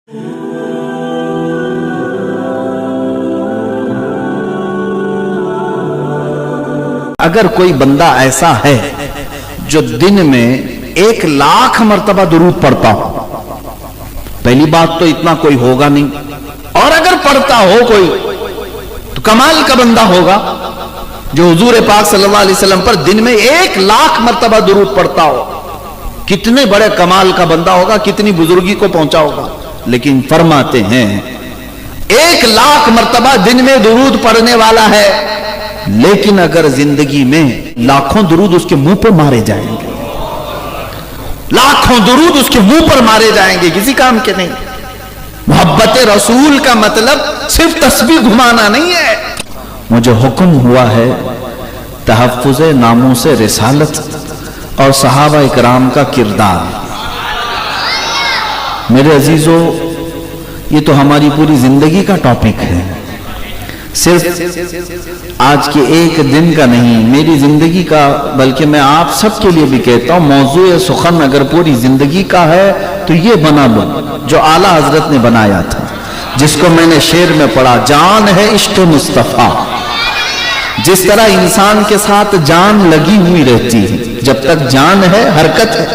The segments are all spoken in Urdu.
اگر کوئی بندہ ایسا ہے جو دن میں 1,00,000 مرتبہ درود پڑھتا ہو، پہلی بات تو اتنا کوئی ہوگا نہیں، اور اگر پڑھتا ہو کوئی تو کمال کا بندہ ہوگا جو حضور پاک صلی اللہ علیہ وسلم پر دن میں 1,00,000 مرتبہ درود پڑھتا ہو۔ کتنے بڑے کمال کا بندہ ہوگا، کتنی بزرگی کو پہنچا ہوگا۔ لیکن فرماتے ہیں 1,00,000 مرتبہ دن میں درود پڑھنے والا ہے، لیکن اگر زندگی میں لاکھوں درود اس کے منہ پر مارے جائیں گے، لاکھوں درود اس کے منہ پر مارے جائیں گے، کسی کام کے نہیں۔ محبت رسول کا مطلب صرف تسبیح گھمانا نہیں ہے۔ مجھے حکم ہوا ہے تحفظ ناموس رسالت اور صحابہ اکرام کا کردار۔ میرے عزیزو، یہ تو ہماری پوری زندگی کا ٹاپک ہے، صرف آج کے ایک دن کا نہیں، میری زندگی کا، بلکہ میں آپ سب کے لیے بھی کہتا ہوں موضوع سخن اگر پوری زندگی کا ہے تو یہ بنا لو جو اعلیٰ حضرت نے بنایا تھا، جس کو میں نے شعر میں پڑھا، جان ہے عشق مصطفیٰ۔ جس طرح انسان کے ساتھ جان لگی ہوئی رہتی ہے، جب تک جان ہے حرکت ہے،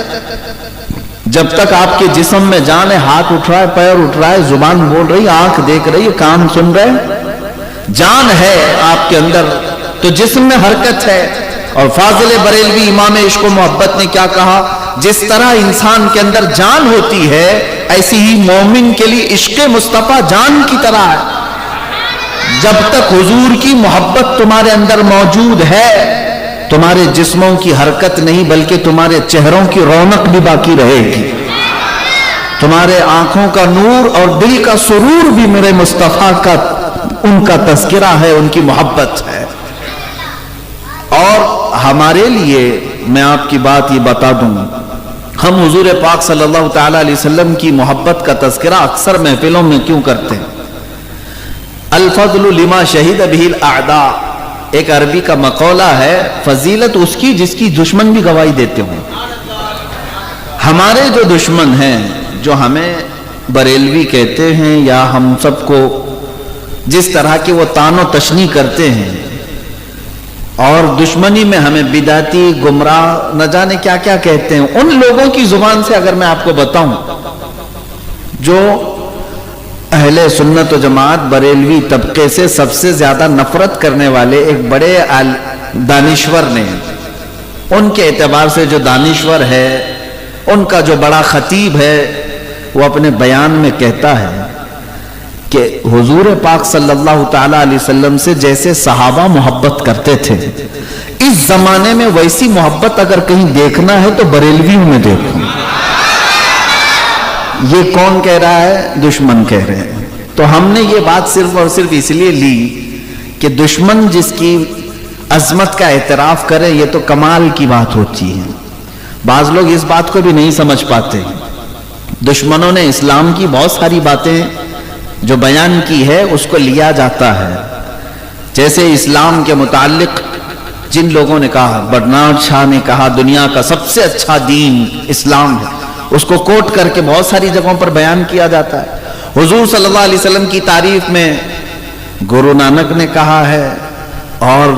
جب تک آپ کے جسم میں جان ہے، ہاتھ اٹھ رہا ہے، پیر اٹھ رہا ہے، زبان بول رہی، آنکھ دیکھ رہی ہے، کان سن رہے، جان ہے آپ کے اندر تو جسم میں حرکت ہے۔ اور فاضل بریلوی امام عشق و محبت نے کیا کہا، جس طرح انسان کے اندر جان ہوتی ہے ایسی ہی مومن کے لیے عشق مصطفیٰ جان کی طرح ہے۔ جب تک حضور کی محبت تمہارے اندر موجود ہے، تمہارے جسموں کی حرکت نہیں بلکہ تمہارے چہروں کی رونق بھی باقی رہے گی، تمہارے آنکھوں کا نور اور دل کا سرور بھی میرے مصطفیٰ کا، ان کا تذکرہ ہے، ان کی محبت ہے۔ اور ہمارے لیے میں آپ کی بات یہ بتا دوں، ہم حضور پاک صلی اللہ تعالی علیہ وسلم کی محبت کا تذکرہ اکثر محفلوں میں کیوں کرتے ہیں؟ الفضل لما شہید بہ الاعداء، ایک عربی کا مقولہ ہے، فضیلت اس کی جس کی دشمن بھی گواہی دیتے ہوں۔ ہمارے جو دشمن ہیں، جو ہمیں بریلوی کہتے ہیں یا ہم سب کو جس طرح کی وہ تان و تشنیع کرتے ہیں، اور دشمنی میں ہمیں بدعتی، گمراہ، نہ جانے کیا کیا کہتے ہیں، ان لوگوں کی زبان سے اگر میں آپ کو بتاؤں جو اہل سنت و جماعت بریلوی طبقے سے سب سے زیادہ نفرت کرنے والے ایک بڑے دانشور نے، ان کے اعتبار سے جو دانشور ہے، ان کا جو بڑا خطیب ہے، وہ اپنے بیان میں کہتا ہے کہ حضور پاک صلی اللہ تعالی علیہ وسلم سے جیسے صحابہ محبت کرتے تھے، اس زمانے میں ویسی محبت اگر کہیں دیکھنا ہے تو بریلویوں میں دیکھو۔ یہ کون کہہ رہا ہے؟ دشمن کہہ رہے ہیں۔ تو ہم نے یہ بات صرف اور صرف اس لیے لی کہ دشمن جس کی عظمت کا اعتراف کرے، یہ تو کمال کی بات ہوتی ہے۔ بعض لوگ اس بات کو بھی نہیں سمجھ پاتے، دشمنوں نے اسلام کی بہت ساری باتیں جو بیان کی ہے اس کو لیا جاتا ہے، جیسے اسلام کے متعلق جن لوگوں نے کہا، برنارڈ شاہ نے کہا دنیا کا سب سے اچھا دین اسلام ہے، اس کو کوٹ کر کے بہت ساری جگہوں پر بیان کیا جاتا ہے۔ حضور صلی اللہ علیہ وسلم کی تعریف میں گرو نانک نے کہا ہے، اور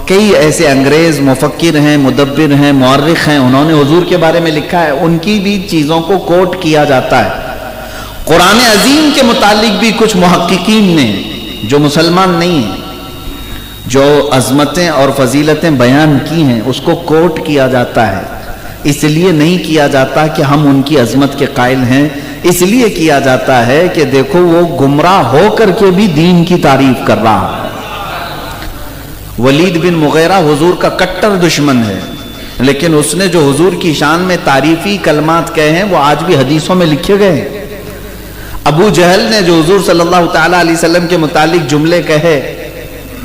کئی ایسے انگریز مفکر ہیں، مدبر ہیں، مورخ ہیں، انہوں نے حضور کے بارے میں لکھا ہے، ان کی بھی چیزوں کو کوٹ کیا جاتا ہے۔ قرآن عظیم کے متعلق بھی کچھ محققین نے جو مسلمان نہیں ہیں، جو عظمتیں اور فضیلتیں بیان کی ہیں، اس کو کوٹ کیا جاتا ہے۔ اس لیے نہیں کیا جاتا کہ ہم ان کی عظمت کے قائل ہیں، اس لیے کیا جاتا ہے کہ دیکھو وہ گمراہ ہو کر کے بھی دین کی تعریف کر رہا ہے۔ ولید بن مغیرہ حضور کا کٹر دشمن ہے، لیکن اس نے جو حضور کی شان میں تعریفی کلمات کہے ہیں وہ آج بھی حدیثوں میں لکھے گئے ہیں۔ ابو جہل نے جو حضور صلی اللہ تعالی علیہ وسلم کے متعلق جملے کہے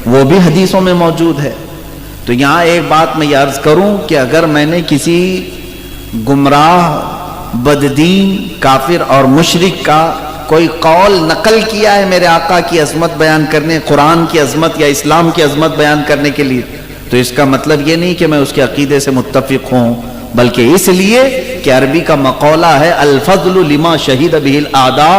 وہ بھی حدیثوں میں موجود ہے۔ تو یہاں ایک بات میں یہ عرض کروں کہ اگر میں نے کسی گمراہ، بددین، کافر اور مشرک کا کوئی قول نقل کیا ہے میرے آقا کی عظمت بیان کرنے، قرآن کی عظمت یا اسلام کی عظمت بیان کرنے کے لیے، تو اس کا مطلب یہ نہیں کہ میں اس کے عقیدے سے متفق ہوں، بلکہ اس لیے کہ عربی کا مقولہ ہے الفضل لما شہید بہ الاعداء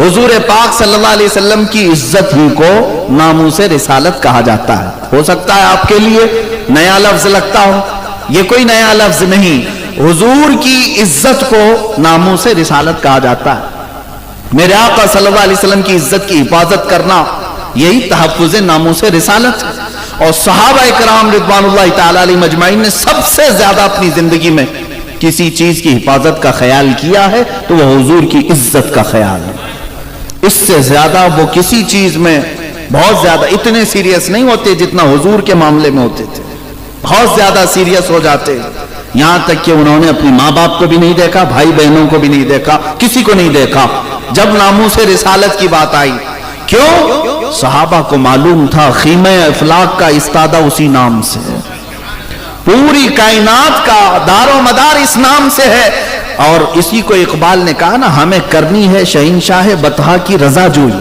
حضور پاک صلی اللہ علیہ وسلم کی عزت ہی کو ناموس رسالت کہا جاتا ہے. ہو سکتا ہے آپ کے لیے نیا لفظ لگتا ہو، یہ کوئی نیا لفظ نہیں. حضور کی عزت کو ناموس رسالت کہا جاتا ہے. میرے آقا صلی اللہ علیہ وسلم کی عزت کی حفاظت کرنا یہی تحفظ ناموس رسالت. اور صحابہ کرام رضوان اللہ تعالی علیہ مجمعین نے سب سے زیادہ اپنی زندگی میں کسی چیز کی حفاظت کا خیال کیا ہے تو وہ حضور کی عزت کا خیال ہے. اس سے زیادہ وہ کسی چیز میں بہت زیادہ اتنے سیریس نہیں ہوتے جتنا حضور کے معاملے میں ہوتے تھے. بہت زیادہ سیریس ہو جاتے، یہاں تک کہ انہوں نے اپنی ماں باپ کو بھی نہیں دیکھا، بھائی بہنوں کو بھی نہیں دیکھا، کسی کو نہیں دیکھا جب ناموس رسالت کی بات آئی. کیوں؟ صحابہ کو معلوم تھا خیمہ افلاک کا استادہ اسی نام سے ہے، پوری کائنات کا دار و مدار اس نام سے ہے. اور اسی کو اقبال نے کہا نا، ہمیں کرنی ہے شہنشاہ بطحا کی رضا جوئی.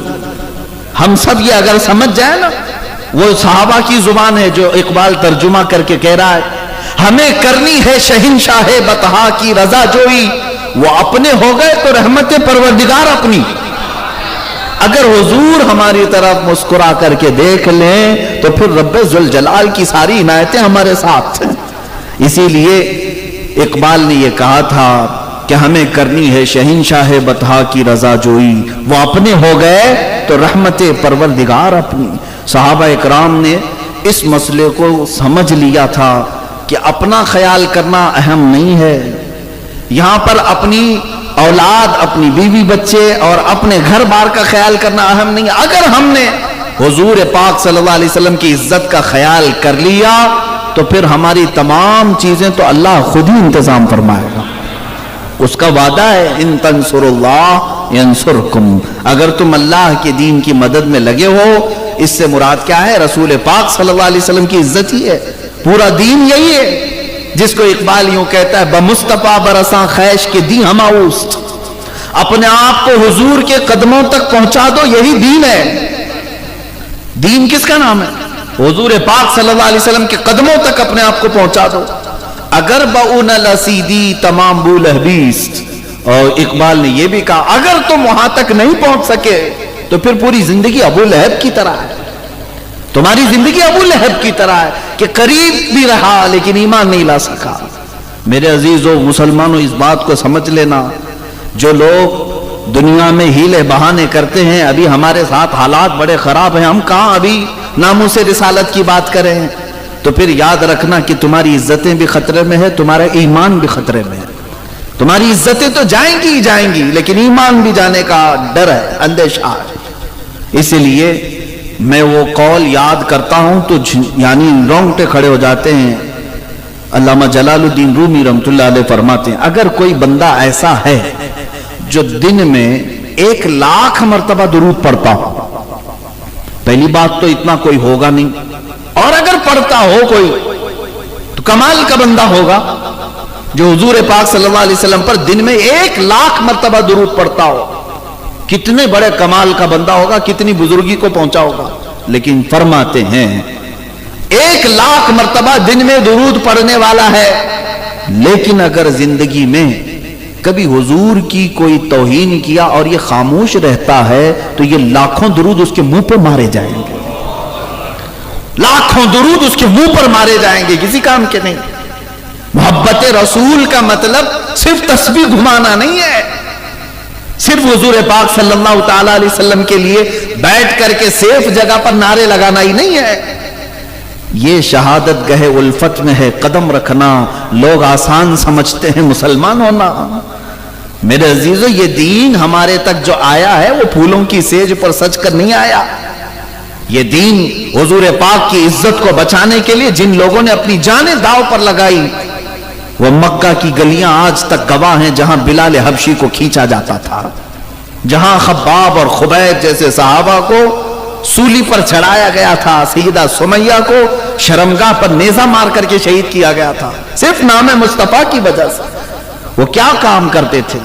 ہم سب یہ اگر سمجھ جائے نا، وہ صحابہ کی زبان ہے جو اقبال ترجمہ کر کے کہہ رہا ہے، ہمیں کرنی ہے شہنشاہ بطحا کی رضا جوئی. وہ اپنے ہو گئے تو رحمت پروردگار اپنی. اگر حضور ہماری طرف مسکرا کر کے دیکھ لیں تو پھر رب ذوالجلال کی ساری عنایتیں ہمارے ساتھ ہیں. اسی لیے اقبال نے یہ کہا تھا کہ ہمیں کرنی ہے شہنشاہ بطحا کی رضا جوئی. وہ اپنے ہو گئے تو رحمت پروردگار اپنی. صحابہ اکرام نے اس مسئلے کو سمجھ لیا تھا کہ اپنا خیال کرنا اہم نہیں ہے. یہاں پر اپنی اولاد، اپنی بیوی بچے اور اپنے گھر بار کا خیال کرنا اہم نہیں. اگر ہم نے حضور پاک صلی اللہ علیہ وسلم کی عزت کا خیال کر لیا تو پھر ہماری تمام چیزیں تو اللہ خود ہی انتظام فرمائے گا. اس کا وعدہ ہے ان تنصر اللہ ینصرکم. اگر تم اللہ کے دین کی مدد میں لگے ہو، اس سے مراد کیا ہے؟ رسول پاک صلی اللہ علیہ وسلم کی عزت ہی ہے. پورا دین یہی ہے جس کو اقبال یوں کہتا ہے، بمصطفیٰ برساں خیش کے دی ہما اوست. اپنے آپ کو حضور کے قدموں تک پہنچا دو، یہی دین ہے. دین کس کا نام ہے؟ حضور پاک صلی اللہ علیہ وسلم کے قدموں تک اپنے آپ کو پہنچا دو. اگر بؤن لسیدی تمام بو لہبیست. اور اقبال نے یہ بھی کہا اگر تم وہاں تک نہیں پہنچ سکے تو پھر پوری زندگی ابو لہب کی طرح ہے. تمہاری زندگی ابو لہب کی طرح ہے کہ قریب بھی رہا لیکن ایمان نہیں لا سکا. میرے عزیزو مسلمانوں، اس بات کو سمجھ لینا، جو لوگ دنیا میں ہیلے بہانے کرتے ہیں، ابھی ہمارے ساتھ حالات بڑے خراب ہیں، ہم کہاں ابھی ناموس رسالت کی بات کریں ہیں. تو پھر یاد رکھنا کہ تمہاری عزتیں بھی خطرے میں ہے، تمہارا ایمان بھی خطرے میں ہے. تمہاری عزتیں تو جائیں گی ہی جائیں گی، لیکن ایمان بھی جانے کا ڈر ہے، اندیشہ ہے. اسی لیے میں وہ قول یاد کرتا ہوں تو یعنی رونگٹے کھڑے ہو جاتے ہیں. علامہ جلال الدین رومی رحمۃ اللہ علیہ فرماتے ہیں اگر کوئی بندہ ایسا ہے جو دن میں 1,00,000 مرتبہ درود پڑھتا ہو، پہلی بات تو اتنا کوئی ہوگا نہیں، اور اگر پڑھتا ہو کوئی تو کمال کا بندہ ہوگا جو حضور پاک صلی اللہ علیہ وسلم پر دن میں 1,00,000 مرتبہ درود پڑھتا ہو. کتنے بڑے کمال کا بندہ ہوگا، کتنی بزرگی کو پہنچا ہوگا. لیکن فرماتے ہیں 1,00,000 مرتبہ دن میں درود پڑھنے والا ہے، لیکن اگر زندگی میں کبھی حضور کی کوئی توہین کیا اور یہ خاموش رہتا ہے تو یہ لاکھوں درود اس کے منہ پر مارے جائیں گے. لاکھوں درود اس کے منہ پر مارے جائیں گے، کسی کام کے نہیں. محبت رسول کا مطلب صرف تسبیح گھمانا نہیں ہے، صرف حضور پاک صلی اللہ تعالی علیہ وسلم کے لیے بیٹھ کر کے سیف جگہ پر نعرے لگانا ہی نہیں ہے. یہ شہادت گہے الفت میں ہے قدم رکھنا. لوگ آسان سمجھتے ہیں مسلمان ہونا. میرے عزیزو، یہ دین ہمارے تک جو آیا ہے وہ پھولوں کی سیج پر سج کر نہیں آیا. یہ دین حضور پاک کی عزت کو بچانے کے لیے جن لوگوں نے اپنی جانیں داؤ پر لگائی، وہ مکہ کی گلیاں آج تک گواہ ہیں جہاں بلال حبشی کو کھینچا جاتا تھا، جہاں خباب اور خبیب جیسے صحابہ کو سولی پر چڑھایا گیا تھا، سیدہ سمیہ کو شرمگاہ پر نیزہ مار کر کے شہید کیا گیا تھا صرف نام مصطفیٰ کی وجہ سے. وہ کیا کام کرتے تھے؟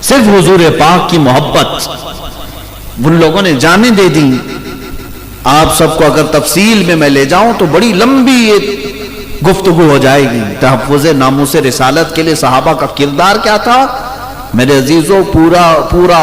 صرف حضور پاک کی محبت. ان لوگوں نے جانیں دے دی. آپ سب کو اگر تفصیل میں لے جاؤں تو بڑی لمبی گفتگو ہو جائے گی. تحفظ ناموس رسالت کے لیے صحابہ کا کردار کیا تھا؟ میرے عزیزو، پورا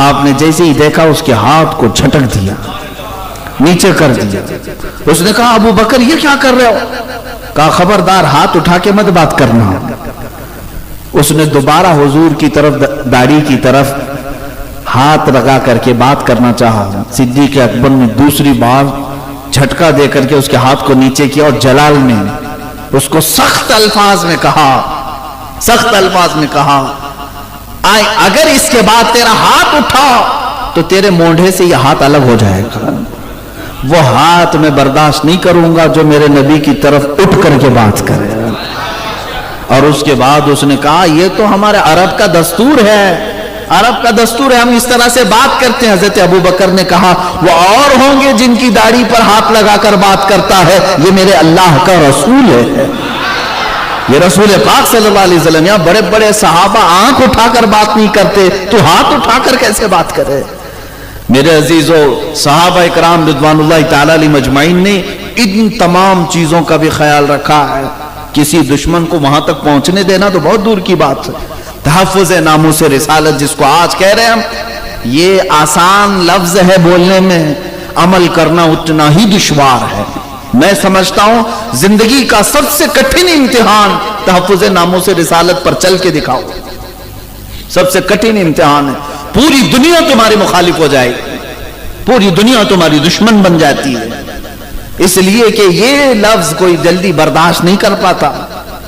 آپ نے جیسے ہی دیکھا اس کے ہاتھ کو جھٹک دیا, نیچے کر دیا. اس نے کہا ابو بکر یہ کیا کر رہے ہو؟ کہا خبردار ہاتھ اٹھا کے مت بات کرنا. اس نے دوبارہ حضور کی طرف, داڑھی کی طرف ہاتھ لگا کر کے بات کرنا چاہا. صدیق اکبر نے دوسری بار جھٹکا دے کر کے اس کے ہاتھ کو نیچے کیا اور جلال میں اس کو سخت الفاظ میں کہا اگر اس کے بعد تیرا ہاتھ اٹھا تو تیرے مونڈھے سے یہ ہاتھ الگ ہو جائے گا. وہ ہاتھ میں برداشت نہیں کروں گا جو میرے نبی کی طرف اٹھ کر کے بات کرے. اور اس کے بعد اس نے کہا یہ تو ہمارے عرب کا دستور ہے, ہم اس طرح سے بات کرتے ہیں. حضرت ابو بکر نے کہا وہ اور ہوں گے جن کی داڑھی پر ہاتھ لگا کر بات کرتا ہے, یہ میرے اللہ کا رسول ہے, یہ رسول پاک صلی اللہ علیہ وسلم. یہاں بڑے بڑے صحابہ آنکھ اٹھا کر بات نہیں کرتے, تو ہاتھ اٹھا کر کیسے بات کرے؟ میرے عزیزو, صحابہ اکرام رضوان اللہ تعالی علیہ مجمعین نے ان تمام چیزوں کا بھی خیال رکھا ہے. کسی دشمن کو وہاں تک پہنچنے دینا تو بہت دور کی بات ہے. تحفظ ناموس رسالت جس کو آج کہہ رہے ہیں ہم, یہ آسان لفظ ہے بولنے میں, عمل کرنا اتنا ہی دشوار ہے. میں سمجھتا ہوں زندگی کا سب سے کٹھن امتحان تحفظ ناموس رسالت پر چل کے دکھاؤ. سب سے کٹھن امتحان ہے. پوری دنیا تمہاری مخالف ہو جائے, پوری دنیا تمہاری دشمن بن جاتی ہے, اس لیے کہ یہ لفظ کوئی جلدی برداشت نہیں کر پاتا.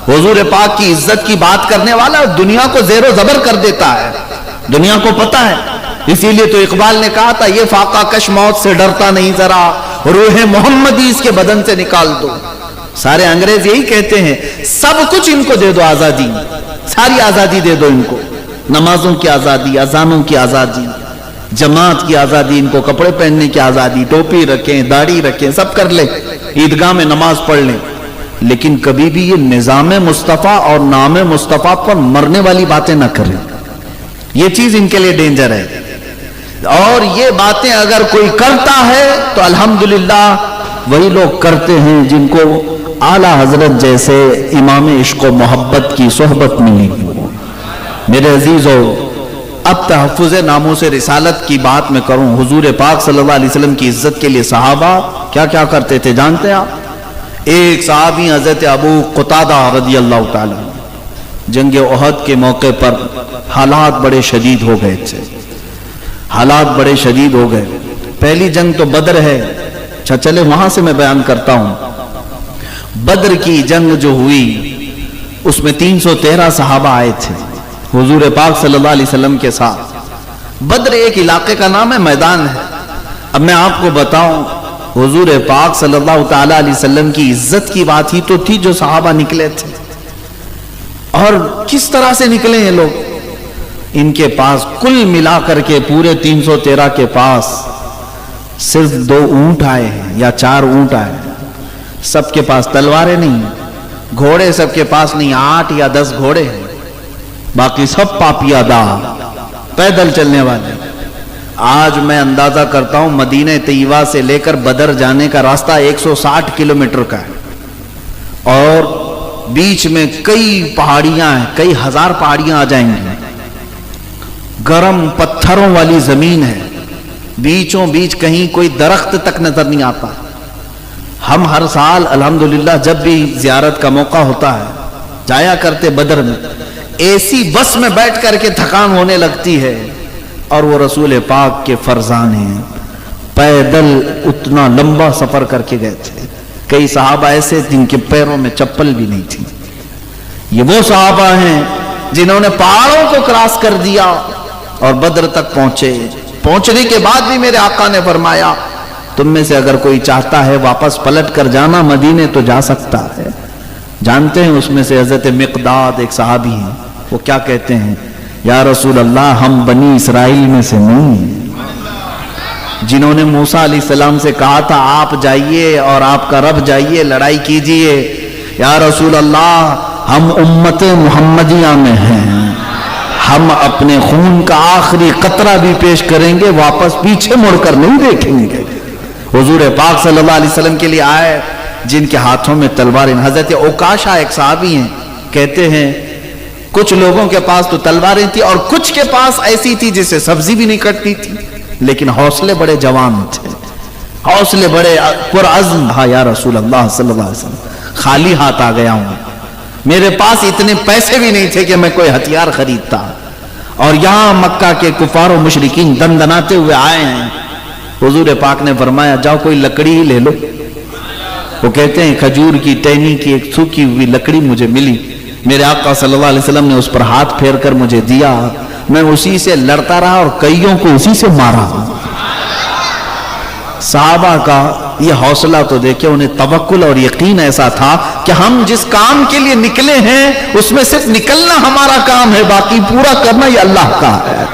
حضور پاک کی عزت کی بات کرنے والا دنیا کو زیر و زبر کر دیتا ہے, دنیا کو پتا ہے. اسی لیے تو اقبال نے کہا تھا یہ فاقہ کش موت سے ڈرتا نہیں ذرا, روح محمدی اس کے بدن سے نکال دو. سارے انگریز یہی کہتے ہیں سب کچھ ان کو دے دو آزادی, ساری آزادی دے دو ان کو, نمازوں کی آزادی, اذانوں کی آزادی, جماعت کی آزادی, ان کو کپڑے پہننے کی آزادی, ٹوپی رکھیں, داڑھی رکھیں, سب کر لیں, عیدگاہ میں نماز پڑھ لیں. لیکن کبھی بھی یہ نظام مصطفیٰ اور نام مصطفیٰ پر مرنے والی باتیں نہ کریں. یہ چیز ان کے لیے ڈینجر ہے. اور یہ باتیں اگر کوئی کرتا ہے تو الحمدللہ وہی لوگ کرتے ہیں جن کو اعلیٰ حضرت جیسے امام عشق و محبت کی صحبت ملی. میرے عزیزو, اب تحفظ ناموس رسالت کی بات میں کروں. حضور پاک صلی اللہ علیہ وسلم کی عزت کے لیے صحابہ کیا کیا کرتے تھے جانتے ہیں آپ؟ ایک صحابی حضرت ابو قتادہ رضی اللہ تعالی, جنگ احد کے موقع پر حالات بڑے شدید ہو گئے تھے, حالات بڑے شدید ہو گئے. پہلی جنگ تو بدر ہے. اچھا چلے وہاں سے میں بیان کرتا ہوں. بدر کی جنگ جو ہوئی اس میں 313 صحابہ آئے تھے حضور پاک صلی اللہ علیہ وسلم کے ساتھ. بدر ایک علاقے کا نام ہے, میدان ہے. اب میں آپ کو بتاؤں, حضور پاک صلی اللہ تعالی علیہ وسلم کی عزت کی بات ہی تو تھی جو صحابہ نکلے تھے. اور کس طرح سے نکلے ہیں لوگ؟ ان کے پاس کل ملا کر کے پورے 313 کے پاس صرف 2 اونٹ آئے ہیں یا 4 اونٹ آئے ہیں. سب کے پاس تلواریں نہیں, گھوڑے سب کے پاس نہیں, 8 یا 10 گھوڑے ہیں, باقی سب پاپیادہ پیدل چلنے والے. آج میں اندازہ کرتا ہوں مدینہ طیبہ سے لے کر بدر جانے کا راستہ 160 کلومیٹر کا ہے, اور بیچ میں کئی پہاڑیاں ہیں, کئی ہزار پہاڑیاں آ جائیں گی. گرم پتھروں والی زمین ہے, بیچوں بیچ کہیں کوئی درخت تک نظر نہیں آتا. ہم ہر سال الحمدللہ جب بھی زیارت کا موقع ہوتا ہے جایا کرتے بدر میں. ایسی بس میں بیٹھ کر کے تھکان ہونے لگتی ہے, اور وہ رسول پاک کے فرزان ہیں, پیدل اتنا لمبا سفر کر کے گئے تھے. کئی صحابہ ایسے جن کے پیروں میں چپل بھی نہیں تھی. یہ وہ صحابہ ہیں جنہوں نے پہاڑوں کو کراس کر دیا اور بدر تک پہنچے. پہنچنے کے بعد بھی میرے آقا نے فرمایا تم میں سے اگر کوئی چاہتا ہے واپس پلٹ کر جانا مدینے تو جا سکتا ہے. جانتے ہیں اس میں سے حضرت مقداد ایک صحابی ہیں, وہ کیا کہتے ہیں, یا رسول اللہ ہم بنی اسرائیل میں سے نہیں ہیں جنہوں نے موسیٰ علیہ السلام سے کہا تھا آپ جائیے اور آپ کا رب جائیے لڑائی کیجئے. یا رسول اللہ ہم امت محمدیہ میں ہیں, ہم اپنے خون کا آخری قطرہ بھی پیش کریں گے, واپس پیچھے مڑ کر نہیں دیکھیں گے. حضور پاک صلی اللہ علیہ وسلم کے لیے آئے جن کے ہاتھوں میں تلواریں. حضرت اوکاشا ایک صحابی ہیں, کہتے ہیں کچھ لوگوں کے پاس تو تلواریں تھی اور کچھ کے پاس ایسی تھی جسے سبزی بھی نہیں کٹتی تھی، لیکن حوصلے بڑے جوان تھے، حوصلے بڑے پرعزم۔ ہاں یا رسول اللہ صلی اللہ علیہ وسلم، خالی ہاتھ آ گیا ہوں، میرے پاس اتنے پیسے بھی نہیں تھے کہ میں کوئی ہتھیار خریدتا، اور یہاں مکہ کے کفار و مشرکین دندناتے ہوئے آئے ہیں۔ حضور پاک نے فرمایا جاؤ کوئی لکڑی ہی لے لو۔ وہ کہتے ہیں کھجور کی ٹہنی کی ایک سوکھی ہوئی لکڑی مجھے ملی، میرے آقا صلی اللہ علیہ وسلم نے اس پر ہاتھ پھیر کر مجھے دیا، میں اسی سے لڑتا رہا اور کئیوں کو اسی سے مارا۔ صحابہ کا یہ حوصلہ تو دیکھیں، انہیں توکل اور یقین ایسا تھا کہ ہم جس کام کے لیے نکلے ہیں اس میں صرف نکلنا ہمارا کام ہے، باقی پورا کرنا یہ اللہ کا ہے،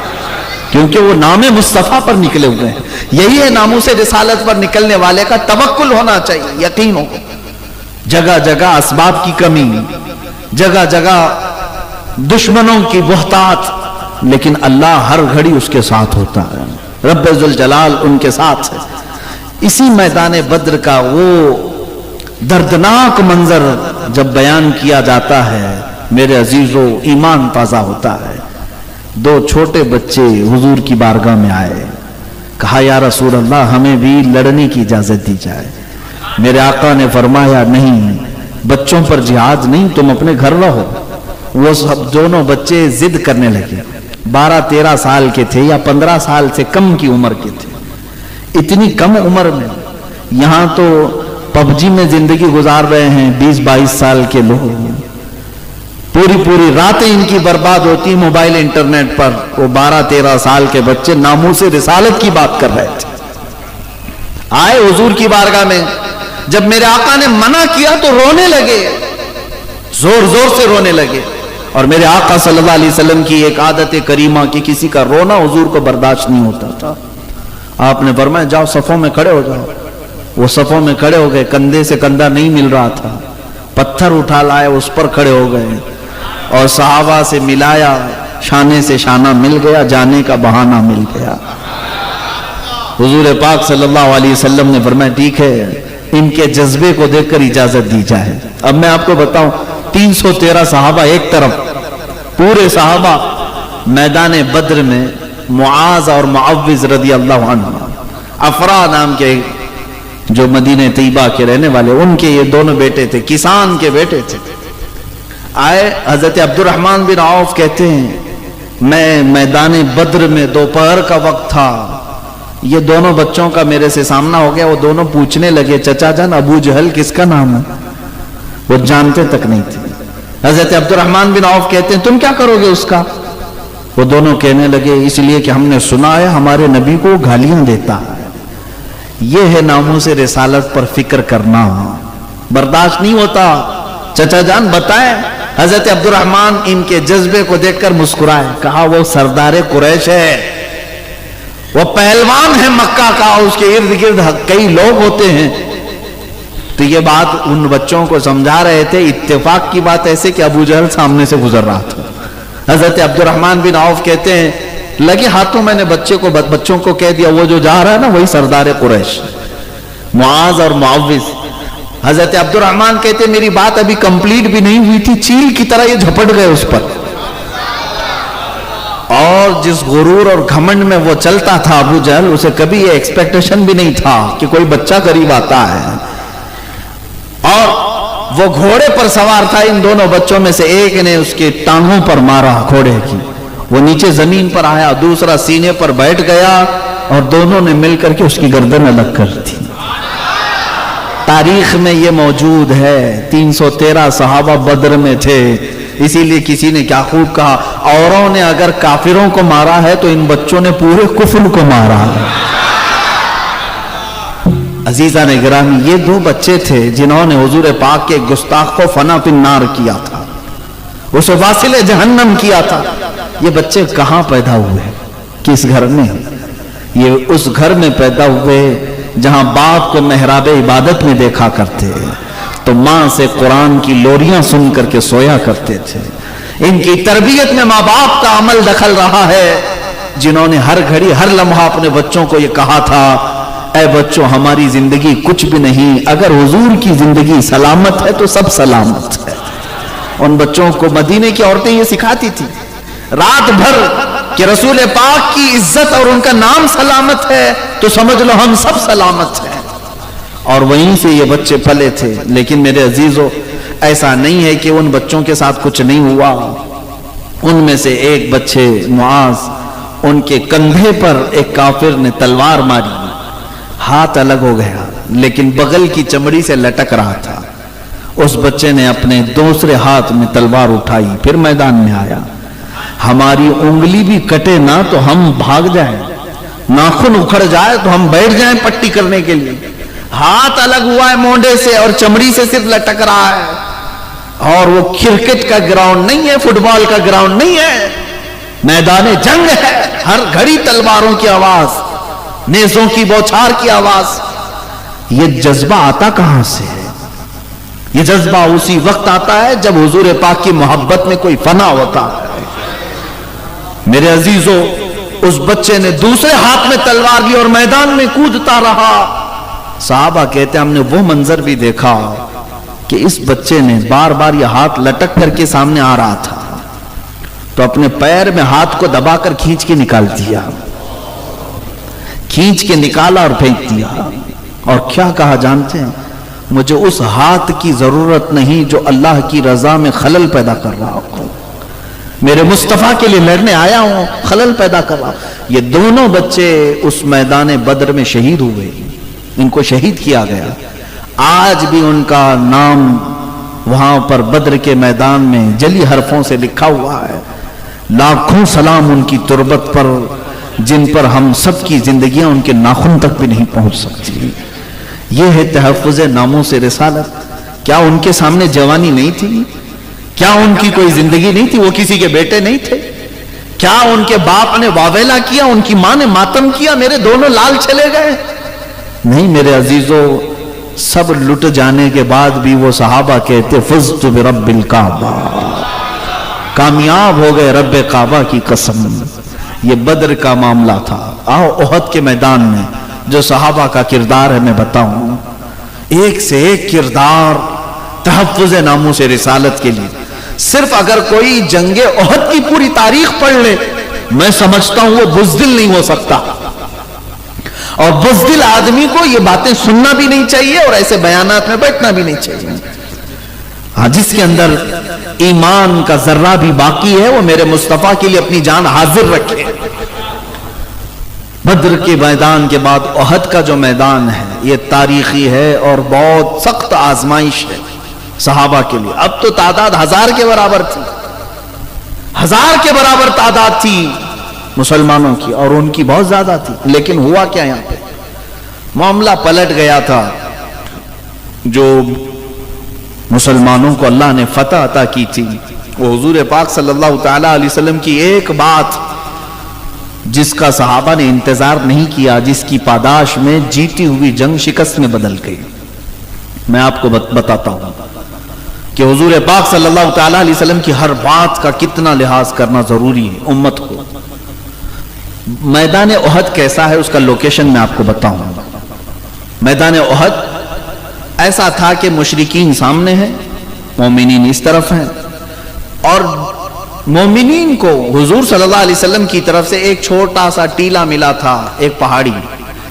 کیونکہ وہ نام مصطفیٰ پر نکلے ہوئے ہیں۔ یہی ہے ناموس رسالت پر نکلنے والے کا توکل ہونا چاہیے، یقین ہو۔ جگہ جگہ اسباب کی کمی، جگہ جگہ دشمنوں کی بہتات، لیکن اللہ ہر گھڑی اس کے ساتھ ہوتا ہے، رب ذوالجلال ان کے ساتھ ہے۔ اسی میدان بدر کا وہ دردناک منظر جب بیان کیا جاتا ہے میرے عزیزو، ایمان تازہ ہوتا ہے۔ دو چھوٹے بچے حضور کی بارگاہ میں آئے، کہا یا رسول اللہ ہمیں بھی لڑنے کی اجازت دی جائے۔ میرے آقا نے فرمایا نہیں، بچوں پر جہاد نہیں، تم اپنے گھر رہو۔ وہ سب دونوں بچے ضد کرنے لگے، 12-13 سال کے تھے یا 15 سال سے کم کی عمر کے تھے۔ اتنی کم عمر میں یہاں تو پب جی میں زندگی گزار رہے ہیں 20-22 سال کے لوگ، پوری راتیں ان کی برباد ہوتی موبائل انٹرنیٹ پر۔ وہ 12-13 سال کے بچے ناموس رسالت کی بات کر رہے تھے، آئے حضور کی بارگاہ میں۔ جب میرے آقا نے منع کیا تو رونے لگے، زور زور سے رونے لگے۔ اور میرے آقا صلی اللہ علیہ وسلم کی ایک عادت کریمہ کہ کسی کا رونا حضور کو برداشت نہیں ہوتا تھا۔ آپ نے فرمایا جاؤ صفوں میں کھڑے ہو جاؤ۔ وہ صفوں میں کھڑے ہو گئے، کندھے سے کندھا نہیں مل رہا تھا، پتھر اٹھا لائے اس پر کھڑے ہو گئے اور صحابہ سے ملایا، شانے سے شانہ مل گیا، جانے کا بہانہ مل گیا۔ حضور پاک صلی اللہ علیہ وسلم نے فرمایا ٹھیک ہے، ان کے جذبے کو دیکھ کر اجازت دی جائے۔ اب میں آپ کو بتاؤں، 313 صحابہ ایک طرف، پورے صحابہ میدان بدر میں معاذ اور معوذ رضی اللہ عنہ، افرا نام کے جو مدینہ طیبہ کے رہنے والے، ان کے یہ دونوں بیٹے تھے، کسان کے بیٹے تھے۔ آئے حضرت عبد الرحمن بن عوف کہتے ہیں میں میدان بدر میں دوپہر کا وقت تھا، یہ دونوں بچوں کا میرے سے سامنا ہو گیا۔ وہ دونوں پوچھنے لگے چچا جان ابو جہل کس کا نام ہے؟ وہ جانتے تک نہیں تھے۔ حضرت عبد الرحمن بن عوف کہتے ہیں تم کیا کرو گے اس کا؟ وہ دونوں کہنے لگے اس لیے کہ ہم نے سنا ہے ہمارے نبی کو گالیاں دیتا ہے۔ یہ ہے ناموس رسالت پر فکر کرنا، برداشت نہیں ہوتا۔ چچا جان بتائیں۔ حضرت عبد الرحمن ان کے جذبے کو دیکھ کر مسکرائے، کہا وہ سردار قریش ہے، وہ پہلوان ہے مکہ کا، اس کے ارد گرد کئی لوگ ہوتے ہیں۔ تو یہ بات ان بچوں کو سمجھا رہے تھے۔ اتفاق کی بات ایسے کہ ابو جہل سامنے سے گزر رہا تھا۔ حضرت عبد الرحمن بن عوف کہتے ہیں لگے ہاتھوں میں نے بچوں کو کہہ دیا وہ جو جا رہا ہے نا وہی سردار قریش، معاذ اور معوذ۔ حضرت عبد الرحمن کہتے ہیں میری بات ابھی کمپلیٹ بھی نہیں ہوئی تھی، چیل کی طرح یہ جھپٹ گئے اس پر، اور جس غرور اور گھمنڈ میں وہ چلتا تھا ابو جہل، اسے کبھی یہ ایکسپیکٹیشن بھی نہیں تھا کہ کوئی بچہ قریب آتا ہے۔ اور وہ گھوڑے پر سوار تھا، ان دونوں بچوں میں سے ایک نے اس کے ٹانگوں پر مارا گھوڑے کی، وہ نیچے زمین پر آیا، دوسرا سینے پر بیٹھ گیا اور دونوں نے مل کر کے اس کی گردن الگ کر دی۔ تاریخ میں یہ موجود ہے، 313 صحابہ بدر میں تھے۔ اسی لیے کسی نے کیا خوب کہا، اوروں نے اگر کافروں کو مارا ہے تو ان بچوں نے پورے کفر کو مارا ہے۔ عزیزان گرامی، یہ دو بچے تھے جنہوں نے حضور پاک کے گستاخ کو فنا فی النار کیا تھا، اسے واصل جہنم کیا تھا۔ یہ بچے کہاں پیدا ہوئے؟ کس گھر میں؟ یہ اس گھر میں پیدا ہوئے جہاں باپ کو محراب عبادت میں دیکھا کرتے، تو ماں سے قرآن کی لوریاں سن کر کے سویا کرتے تھے۔ ان کی تربیت میں ماں باپ کا عمل دخل رہا ہے، جنہوں نے ہر گھڑی ہر لمحہ اپنے بچوں کو یہ کہا تھا اے بچوں ہماری زندگی کچھ بھی نہیں، اگر حضور کی زندگی سلامت ہے تو سب سلامت ہے۔ ان بچوں کو مدینے کی عورتیں یہ سکھاتی تھی رات بھر کہ رسول پاک کی عزت اور ان کا نام سلامت ہے تو سمجھ لو ہم سب سلامت ہیں. اور وہیں سے یہ بچے پلے تھے. لیکن میرے عزیزو ایسا نہیں ہے کہ ان بچوں کے ساتھ کچھ نہیں ہوا. ان میں سے ایک بچے معاذ، ان کے کندھے پر ایک کافر نے تلوار ماری، ہاتھ الگ ہو گیا لیکن بغل کی چمڑی سے لٹک رہا تھا. اس بچے نے اپنے دوسرے ہاتھ میں تلوار اٹھائی، پھر میدان میں آیا. ہماری انگلی بھی کٹے نہ تو ہم بھاگ جائیں، ناخن اکھڑ جائے تو ہم بیٹھ جائیں پٹی کرنے کے لیے. ہاتھ الگ ہوا ہے مونڈے سے اور چمڑی سے صرف لٹک رہا ہے. اور وہ کرکٹ کا گراؤنڈ نہیں ہے، فٹ بال کا گراؤنڈ نہیں ہے، میدان جنگ ہے. ہر گھڑی تلواروں کی آواز، نیزوں کی بوچھار کی آواز. یہ جذبہ آتا کہاں سے ہے؟ یہ جذبہ اسی وقت آتا ہے جب حضور پاک کی محبت میں کوئی فنا ہوتا ہے. میرے عزیزو، اس بچے نے دوسرے ہاتھ میں تلوار لی اور میدان میں کودتا رہا. صحابہ کہتے ہیں ہم نے وہ منظر بھی دیکھا کہ اس بچے نے بار بار یہ ہاتھ لٹک کر کے سامنے آ رہا تھا تو اپنے پیر میں ہاتھ کو دبا کر کھینچ کے نکال دیا، کھینچ کے نکالا اور پھینک دیا. اور کیا کہا جانتے ہیں؟ مجھے اس ہاتھ کی ضرورت نہیں جو اللہ کی رضا میں خلل پیدا کر رہا ہوں. میرے مصطفیٰ کے لیے لڑنے آیا ہوں، خلل پیدا کر رہا ہوں. یہ دونوں بچے اس میدان بدر میں شہید ہوئے، ان کو شہید کیا گیا. آج بھی ان کا نام وہاں پر بدر کے میدان میں جلی حرفوں سے لکھا ہوا ہے. لاکھوں سلام ان کی تربت پر جن پر ہم سب کی زندگیاں ان کے ناخن تک بھی نہیں پہنچ سکتی. یہ ہے تحفظ ناموس رسالت. کیا ان کے سامنے جوانی نہیں تھی؟ کیا ان کی کوئی زندگی نہیں تھی؟ وہ کسی کے بیٹے نہیں تھے؟ کیا ان کے باپ نے واویلا کیا، ان کی ماں نے ماتم کیا، میرے دونوں لال چلے گئے؟ نہیں میرے عزیزو، سب لٹ جانے کے بعد بھی وہ صحابہ کہتے فزت برب الکعبہ، کامیاب ہو گئے رب کعبہ کی قسم. یہ بدر کا معاملہ تھا. آؤ احد کے میدان میں جو صحابہ کا کردار ہے میں بتاؤں. ایک سے ایک کردار تحفظ ناموس رسالت کے لیے. صرف اگر کوئی جنگ احد کی پوری تاریخ پڑھ لے میں سمجھتا ہوں وہ بزدل نہیں ہو سکتا. اور بزدل آدمی کو یہ باتیں سننا بھی نہیں چاہیے اور ایسے بیانات میں بیٹھنا بھی نہیں چاہیے. ہاں جس کے اندر ایمان کا ذرہ بھی باقی ہے وہ میرے مصطفیٰ کے لیے اپنی جان حاضر رکھے. بدر کے میدان کے بعد احد کا جو میدان ہے یہ تاریخی ہے اور بہت سخت آزمائش ہے صحابہ کے لیے. اب تو تعداد 1000 کے برابر تھی، 1000 کے برابر تعداد تھی مسلمانوں کی اور ان کی بہت زیادہ تھی. لیکن ہوا کیا؟ یہاں پہ معاملہ پلٹ گیا تھا. جو مسلمانوں کو اللہ نے فتح عطا کی تھی وہ حضور پاک صلی اللہ تعالی علیہ وسلم کی ایک بات جس کا صحابہ نے انتظار نہیں کیا، جس کی پاداش میں جیتی ہوئی جنگ شکست میں بدل گئی. میں آپ کو بتاتا ہوں کہ حضور پاک صلی اللہ تعالی علیہ وسلم کی ہر بات کا کتنا لحاظ کرنا ضروری ہے امت کو. میدان احد کیسا ہے اس کا لوکیشن میں آپ کو بتاؤں. میدان احد ایسا تھا کہ مشرکین سامنے ہیں، مومنین اس طرف ہیں. اور مومنین کو حضور صلی اللہ علیہ وسلم کی طرف سے ایک چھوٹا سا ٹیلا ملا تھا، ایک پہاڑی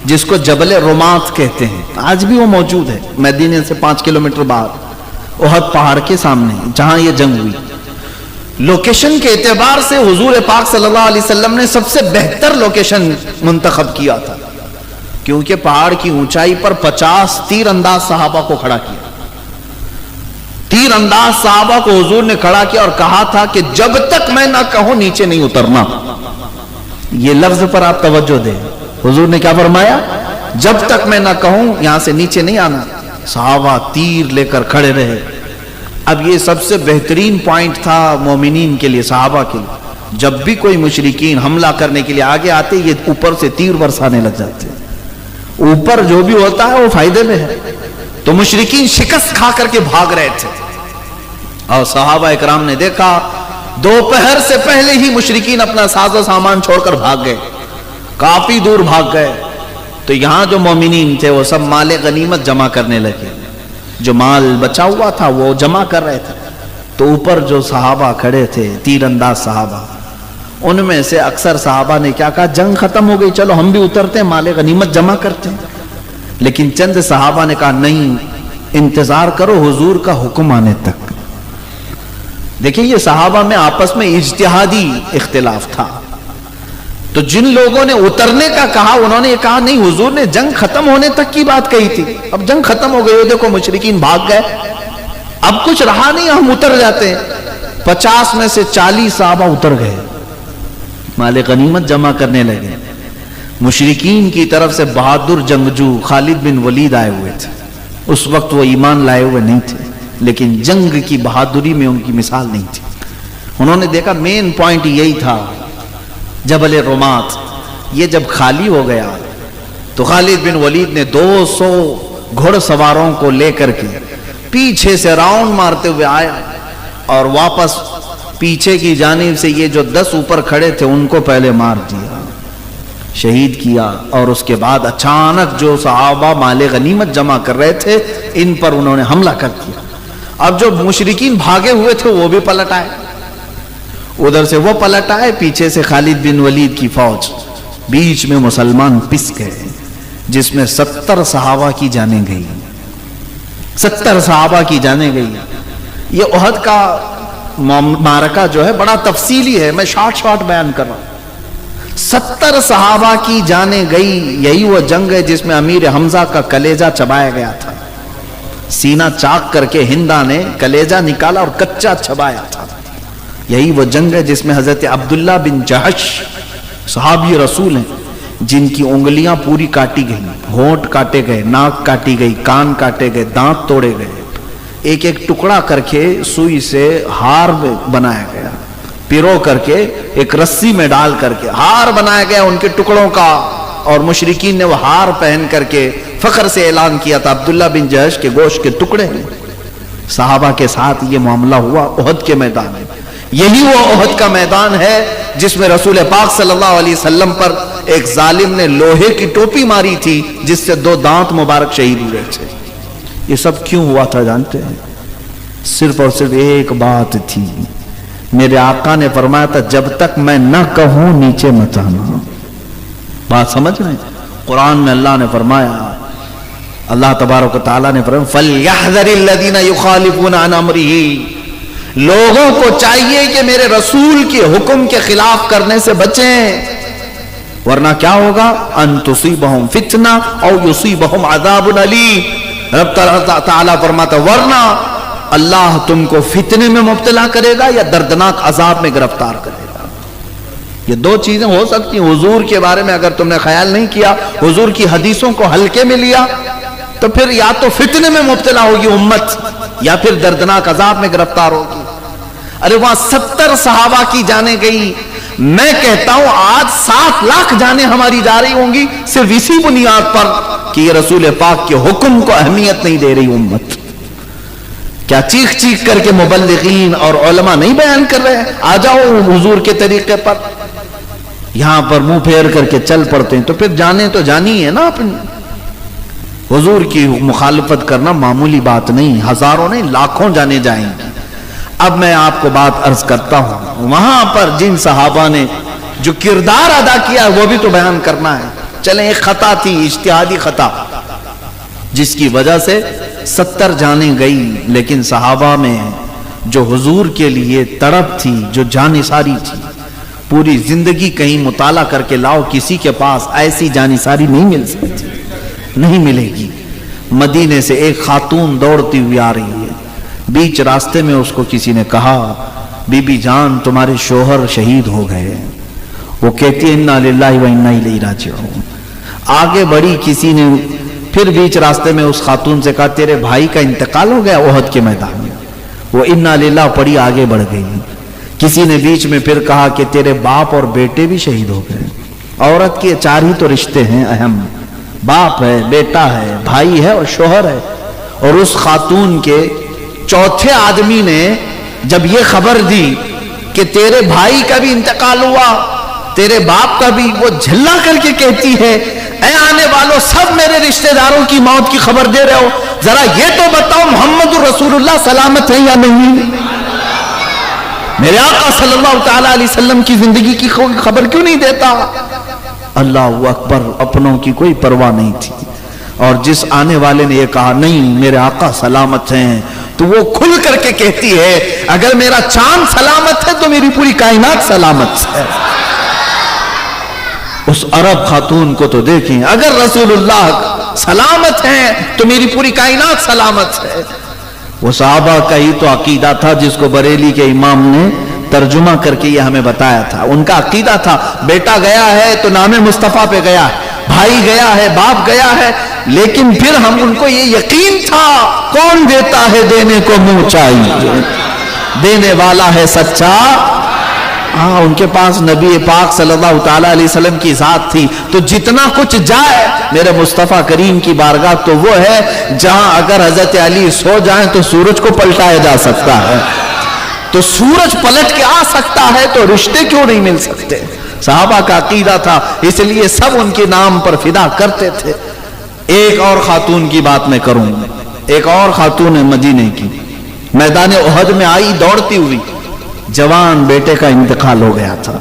جس کو جبل رمات کہتے ہیں. آج بھی وہ موجود ہے مدینے سے 5 کلومیٹر باہر احد پہاڑ کے سامنے جہاں یہ جنگ ہوئی. لوکیشن کے اعتبار سے حضور پاک صلی اللہ علیہ وسلم نے سب سے بہتر لوکیشن منتخب کیا تھا کیونکہ پہاڑ کی اونچائی پر 50 تیر انداز صحابہ کو کھڑا کیا. تیر انداز صحابہ کو حضور نے کھڑا کیا اور کہا تھا کہ جب تک میں نہ کہوں نیچے نہیں اترنا. یہ لفظ پر آپ توجہ دیں. حضور نے کیا فرمایا؟ جب تک میں نہ کہوں یہاں سے نیچے نہیں آنا. صحابہ تیر لے کر کھڑے رہے. اب یہ سب سے بہترین پوائنٹ تھا مومنین کے لیے، صحابہ کے لیے. جب بھی کوئی مشرکین حملہ کرنے کے لیے آگے آتے یہ اوپر سے تیر برسانے لگ جاتے. اوپر جو بھی ہوتا ہے وہ فائدے میں ہے. تو مشرکین شکست کھا کر کے بھاگ رہے تھے اور صحابہ اکرام نے دیکھا دوپہر سے پہلے ہی مشرکین اپنا ساز و سامان چھوڑ کر بھاگ گئے، کافی دور بھاگ گئے. تو یہاں جو مومنین تھے وہ سب مال غنیمت جمع کرنے لگے. جو مال بچا ہوا تھا وہ جمع کر رہے تھے. تو اوپر جو صحابہ کھڑے تھے تیر انداز صحابہ، ان میں سے اکثر صحابہ نے کیا کہا، جنگ ختم ہو گئی، چلو ہم بھی اترتے ہیں، مال غنیمت جمع کرتے ہیں. لیکن چند صحابہ نے کہا نہیں، انتظار کرو حضور کا حکم آنے تک. دیکھیں یہ صحابہ میں آپس میں اجتہادی اختلاف تھا. تو جن لوگوں نے اترنے کا کہا انہوں نے یہ کہا نہیں، حضور نے جنگ ختم ہونے تک کی بات کہی تھی، اب جنگ ختم ہو گئی، دیکھو مشرکین بھاگ گئے، اب کچھ رہا نہیں، ہم اتر جاتے ہیں. 50 میں سے 40 صحابہ اتر گئے، مال غنیمت جمع کرنے لگے. مشرکین کی طرف سے بہادر جنگجو خالد بن ولید آئے ہوئے تھے. اس وقت وہ ایمان لائے ہوئے نہیں تھے، لیکن جنگ کی بہادری میں ان کی مثال نہیں تھی. انہوں نے دیکھا مین پوائنٹ یہی تھا، جبل رمات یہ جب خالی ہو گیا تو خالد بن ولید نے 200 گھڑ سواروں کو لے کر کے پیچھے سے راؤنڈ مارتے ہوئے آیا اور واپس پیچھے کی جانب سے یہ جو 10 اوپر کھڑے تھے ان کو پہلے مار دیا، شہید کیا. اور اس کے بعد اچانک جو صحابہ مال غنیمت جمع کر رہے تھے ان پر انہوں نے حملہ کر دیا. اب جو مشرکین بھاگے ہوئے تھے وہ بھی پلٹ آئے، ادھر سے وہ پلٹ آئے، پیچھے سے خالد بن ولید کی فوج، بیچ میں مسلمان پس گئے، جس میں 70 صحابہ کی جانیں گئی. 70 صحابہ کی جانیں گئی. یہ احد کا معرکہ جو ہے بڑا تفصیلی ہے، میں شارٹ بیان کر رہا ہوں. 70 صحابہ کی جانیں گئی. یہی وہ جنگ ہے جس میں امیر حمزہ کا کلیجہ چبایا گیا تھا. سینہ چاک کر کے ہندا نے کلیجہ نکالا اور کچا چبایا تھا. یہی وہ جنگ ہے جس میں حضرت عبداللہ بن جہش صحابی رسول ہیں، جن کی انگلیاں پوری کاٹی گئی، ہونٹ کاٹے گئے، ناک کاٹی گئی، کان کاٹے گئے، دانت توڑے گئے، ایک ایک ٹکڑا کر کے سوئی سے ہار بنایا گیا، پیرو کر کے ایک رسی میں ڈال کر کے ہار بنایا گیا ان کے ٹکڑوں کا. اور مشرکین نے وہ ہار پہن کر کے فخر سے اعلان کیا تھا عبداللہ بن جہش کے گوشت کے ٹکڑے ہیں. صحابہ کے ساتھ یہ معاملہ ہوا احد کے میدان میں. یہی وہ احد کا میدان ہے جس میں رسول پاک صلی اللہ علیہ وسلم پر ایک ظالم نے لوہے کی ٹوپی ماری تھی جس سے 2 دانت مبارک شہید ہوئے تھے. یہ سب کیوں ہوا تھا جانتے ہیں؟ صرف اور صرف ایک بات تھی. میرے آقا نے فرمایا تھا جب تک میں نہ کہوں نیچے مت آنا. بات سمجھ رہے ہیں؟ قرآن میں اللہ نے فرمایا، اللہ تبارک و تعالیٰ نے فرمایا فَلْيَحْذَرِ الَّذِينَ يُخَالِفُونَ عَنْ أَمْرِهِ، لوگوں کو چاہیے کہ میرے رسول کے حکم کے خلاف کرنے سے بچیں، ورنہ کیا ہوگا؟ ان تصیبہم فتنہ او یصیبہم عذاب علیم. رب تعالیٰ فرماتا ورنہ اللہ تم کو فتنے میں مبتلا کرے گا یا دردناک عذاب میں گرفتار کرے گا. یہ 2 چیزیں ہو سکتی ہیں. حضور کے بارے میں اگر تم نے خیال نہیں کیا، حضور کی حدیثوں کو ہلکے میں لیا، تو پھر یا تو فتنے میں مبتلا ہوگی امت یا پھر دردناک عذاب میں گرفتار ہوگی. ارے وہاں 70 صحابہ کی جانیں گئی. میں کہتا ہوں آج 7 لاکھ جانیں ہماری جا رہی ہوں گی صرف اسی بنیاد پر کہ یہ رسول پاک کے حکم کو اہمیت نہیں دے رہی امت. کیا چیخ چیخ کر کے مبلغین اور علماء نہیں بیان کر رہے ہیں آ جاؤ حضور کے طریقے پر؟ یہاں پر منہ پھیر کر کے چل پڑتے ہیں. تو پھر جانے تو جانی ہے نا اپنی. حضور کی مخالفت کرنا معمولی بات نہیں، ہزاروں نہیں لاکھوں جانے جائیں گے. اب میں آپ کو بات عرض کرتا ہوں، وہاں پر جن صحابہ نے جو کردار ادا کیا وہ بھی تو بیان کرنا ہے. چلیں ایک خطا تھی، اجتہادی خطا، جس کی وجہ سے 70 جانیں گئی. لیکن صحابہ میں جو حضور کے لیے تڑپ تھی، جو جانثاری تھی، پوری زندگی کہیں مطالعہ کر کے لاؤ، کسی کے پاس ایسی جانثاری نہیں مل سکتی، نہیں ملے گی. مدینے سے ایک خاتون دوڑتی ہوئی آ رہی ہے. بیچ راستے میں اس کو کسی نے کہا بی بی جان تمہارے شوہر شہید ہو گئے. وہ کہتی ہے انا للہ و انا الیہ راجعون. آگے بڑھی، کسی نے پھر بیچ راستے میں اس خاتون سے کہا تیرے بھائی کا انتقال ہو گیا احد کے میدان میں. وہ انا للہ پڑھی آگے بڑھ گئی. کسی نے بیچ میں پھر کہا کہ تیرے باپ اور بیٹے بھی شہید ہو گئے. عورت کے 4 ہی تو رشتے ہیں اہم، باپ ہے، بیٹا ہے، بھائی ہے اور شوہر ہے. اور اس خاتون کے 4تھے آدمی نے جب یہ خبر دی کہ تیرے بھائی کا بھی انتقال ہوا، تیرے باپ کا بھی، وہ جھلا کر کے کہتی ہے اے آنے والوں سب میرے رشتہ داروں کی موت کی خبر دے رہے ہو، ذرا یہ تو بتاؤ محمد رسول اللہ سلامت ہے یا نہیں؟ میرے آقا صلی اللہ تعالی علیہ وسلم کی زندگی کی خبر کیوں نہیں دیتا؟ اللہ اکبر، اپنوں کی کوئی پرواہ نہیں تھی. اور جس آنے والے نے یہ کہا نہیں میرے آقا سلامت ہیں، تو وہ کھل کر کے کہتی ہے اگر میرا چاند سلامت ہے تو میری پوری کائنات سلامت ہے. اس عرب خاتون کو تو دیکھیں، اگر رسول اللہ سلامت ہیں تو میری پوری کائنات سلامت ہے. وہ صحابہ کا ہی تو عقیدہ تھا جس کو بریلی کے امام نے ترجمہ کر کے یہ ہمیں بتایا تھا. ان کا عقیدہ تھا بیٹا گیا ہے تو نام مصطفیٰ پہ گیا ہے، بھائی گیا ہے، باپ گیا ہے، لیکن پھر ہم ان کو یہ یقین تھا کون دیتا ہے دینے کو منہ چاہیے، دینے والا ہے سچا. ہاں، ان کے پاس نبی پاک صلی اللہ تعالیٰ علیہ وسلم کی ذات تھی، تو جتنا کچھ جائے میرے مصطفیٰ کریم کی بارگاہ تو وہ ہے جہاں اگر حضرت علی سو جائیں تو سورج کو پلٹایا جا سکتا ہے. تو سورج پلٹ کے آ سکتا ہے تو رشتے کیوں نہیں مل سکتے؟ صحابہ کا عقیدہ تھا، اس لیے سب ان کے نام پر فدا کرتے تھے. ایک اور خاتون کی بات میں کروں، ایک اور خاتون مدینے کی، میدان احد میں آئی دوڑتی ہوئی. جوان بیٹے کا انتقال ہو گیا تھا،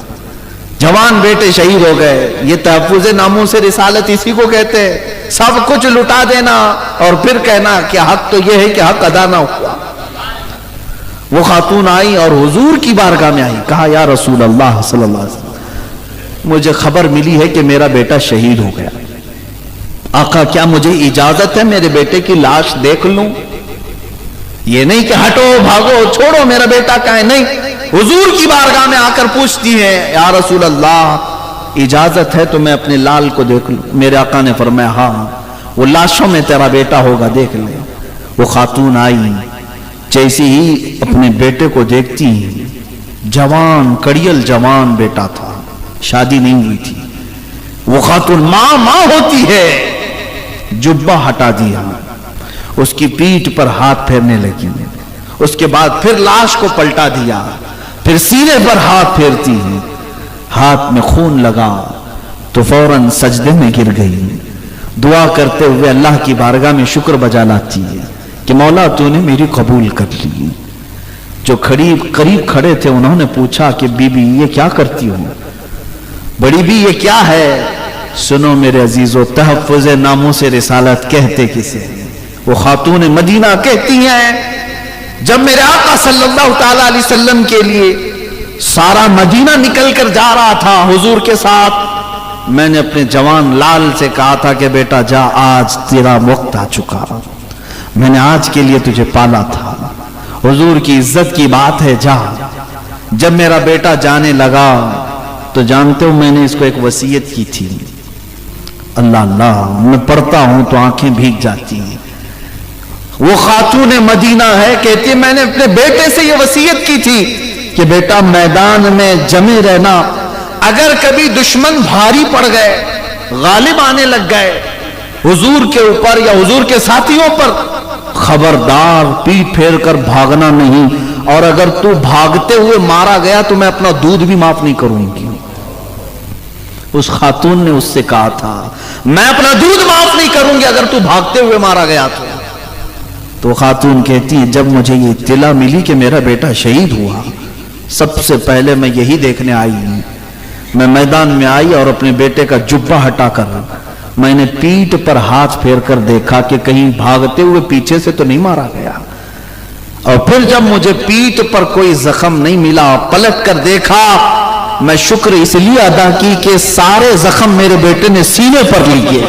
جوان بیٹے شہید ہو گئے. یہ تحفظ ناموس رسالت اسی کو کہتے ہیں، سب کچھ لٹا دینا اور پھر کہنا کہ حق تو یہ ہے کہ حق ادا نہ ہوا. وہ خاتون آئی اور حضور کی بارگاہ میں آئی، کہا یا رسول اللہ صلی اللہ علیہ وسلم مجھے خبر ملی ہے کہ میرا بیٹا شہید ہو گیا. آقا کیا مجھے اجازت ہے میرے بیٹے کی لاش دیکھ لوں؟ یہ نہیں کہ ہٹو بھاگو چھوڑو میرا بیٹا کہاں ہے، نہیں، حضور کی بارگاہ میں آ کر پوچھتی ہیں یا رسول اللہ اجازت ہے تو میں اپنے لال کو دیکھ لوں؟ میرے آقا نے فرمایا ہاں، وہ لاشوں میں تیرا بیٹا ہوگا، دیکھ لے. وہ خاتون آئی، جیسے ہی اپنے بیٹے کو دیکھتی جوان کڑیل جوان بیٹا تھا، شادی نہیں ہوئی تھی. وہ خاتون ماں ہوتی ہے، جبہ ہٹا دیا، اس کی پیٹھ پر ہاتھ پھیرنے لگی. اس کے بعد پھر لاش کو پلٹا دیا، پھر سینے پر ہاتھ پھیرتی ہے، ہاتھ میں خون لگا تو فوراً سجدے میں گر گئی. دعا کرتے ہوئے اللہ کی بارگاہ میں شکر بجا لاتی ہے کہ مولا تو نے میری قبول کر لی. جو قریب کھڑے تھے انہوں نے پوچھا کہ بی بی یہ کیا کرتی ہو؟ بڑی بی یہ کیا ہے؟ سنو میرے عزیزو، تحفظ ناموس رسالت کہتے کسے؟ وہ خاتون مدینہ کہتی ہیں جب میرے آقا صلی اللہ تعالی علیہ وسلم کے لیے سارا مدینہ نکل کر جا رہا تھا حضور کے ساتھ، میں نے اپنے جوان لال سے کہا تھا کہ بیٹا جا، آج تیرا وقت آ چکا، میں نے آج کے لیے تجھے پالا تھا، حضور کی عزت کی بات ہے، جا. جب میرا بیٹا جانے لگا تو جانتے ہو میں نے اس کو ایک وصیت کی تھی. اللہ اللہ، میں پڑھتا ہوں تو آنکھیں بھیگ جاتی ہیں. وہ خاتون مدینہ ہے، کہتی ہے میں نے اپنے بیٹے سے یہ وصیت کی تھی کہ بیٹا میدان میں جمے رہنا، اگر کبھی دشمن بھاری پڑ گئے، غالب آنے لگ گئے حضور کے اوپر یا حضور کے ساتھیوں پر، خبردار پیٹ پھیر کر بھاگنا نہیں، اور اگر تو بھاگتے ہوئے مارا گیا تو میں اپنا دودھ بھی معاف نہیں کروں گی. اس خاتون نے اس سے کہا تھا میں اپنا دودھ معاف نہیں کروں گی اگر تو بھاگتے ہوئے مارا گیا تو خاتون کہتی ہے جب مجھے یہ اطلاع ملی کہ میرا بیٹا شہید ہوا، سب سے پہلے میں یہی دیکھنے آئی ہوں. میں میدان میں آئی اور اپنے بیٹے کا جبہ ہٹا کر میں نے پیٹھ پر ہاتھ پھیر کر دیکھا کہ کہیں بھاگتے ہوئے پیچھے سے تو نہیں مارا گیا، اور پھر جب مجھے پیٹھ پر کوئی زخم نہیں ملا، پلٹ کر دیکھا، میں شکر اس لیے ادا کی کہ سارے زخم میرے بیٹے نے سینے پر لیے،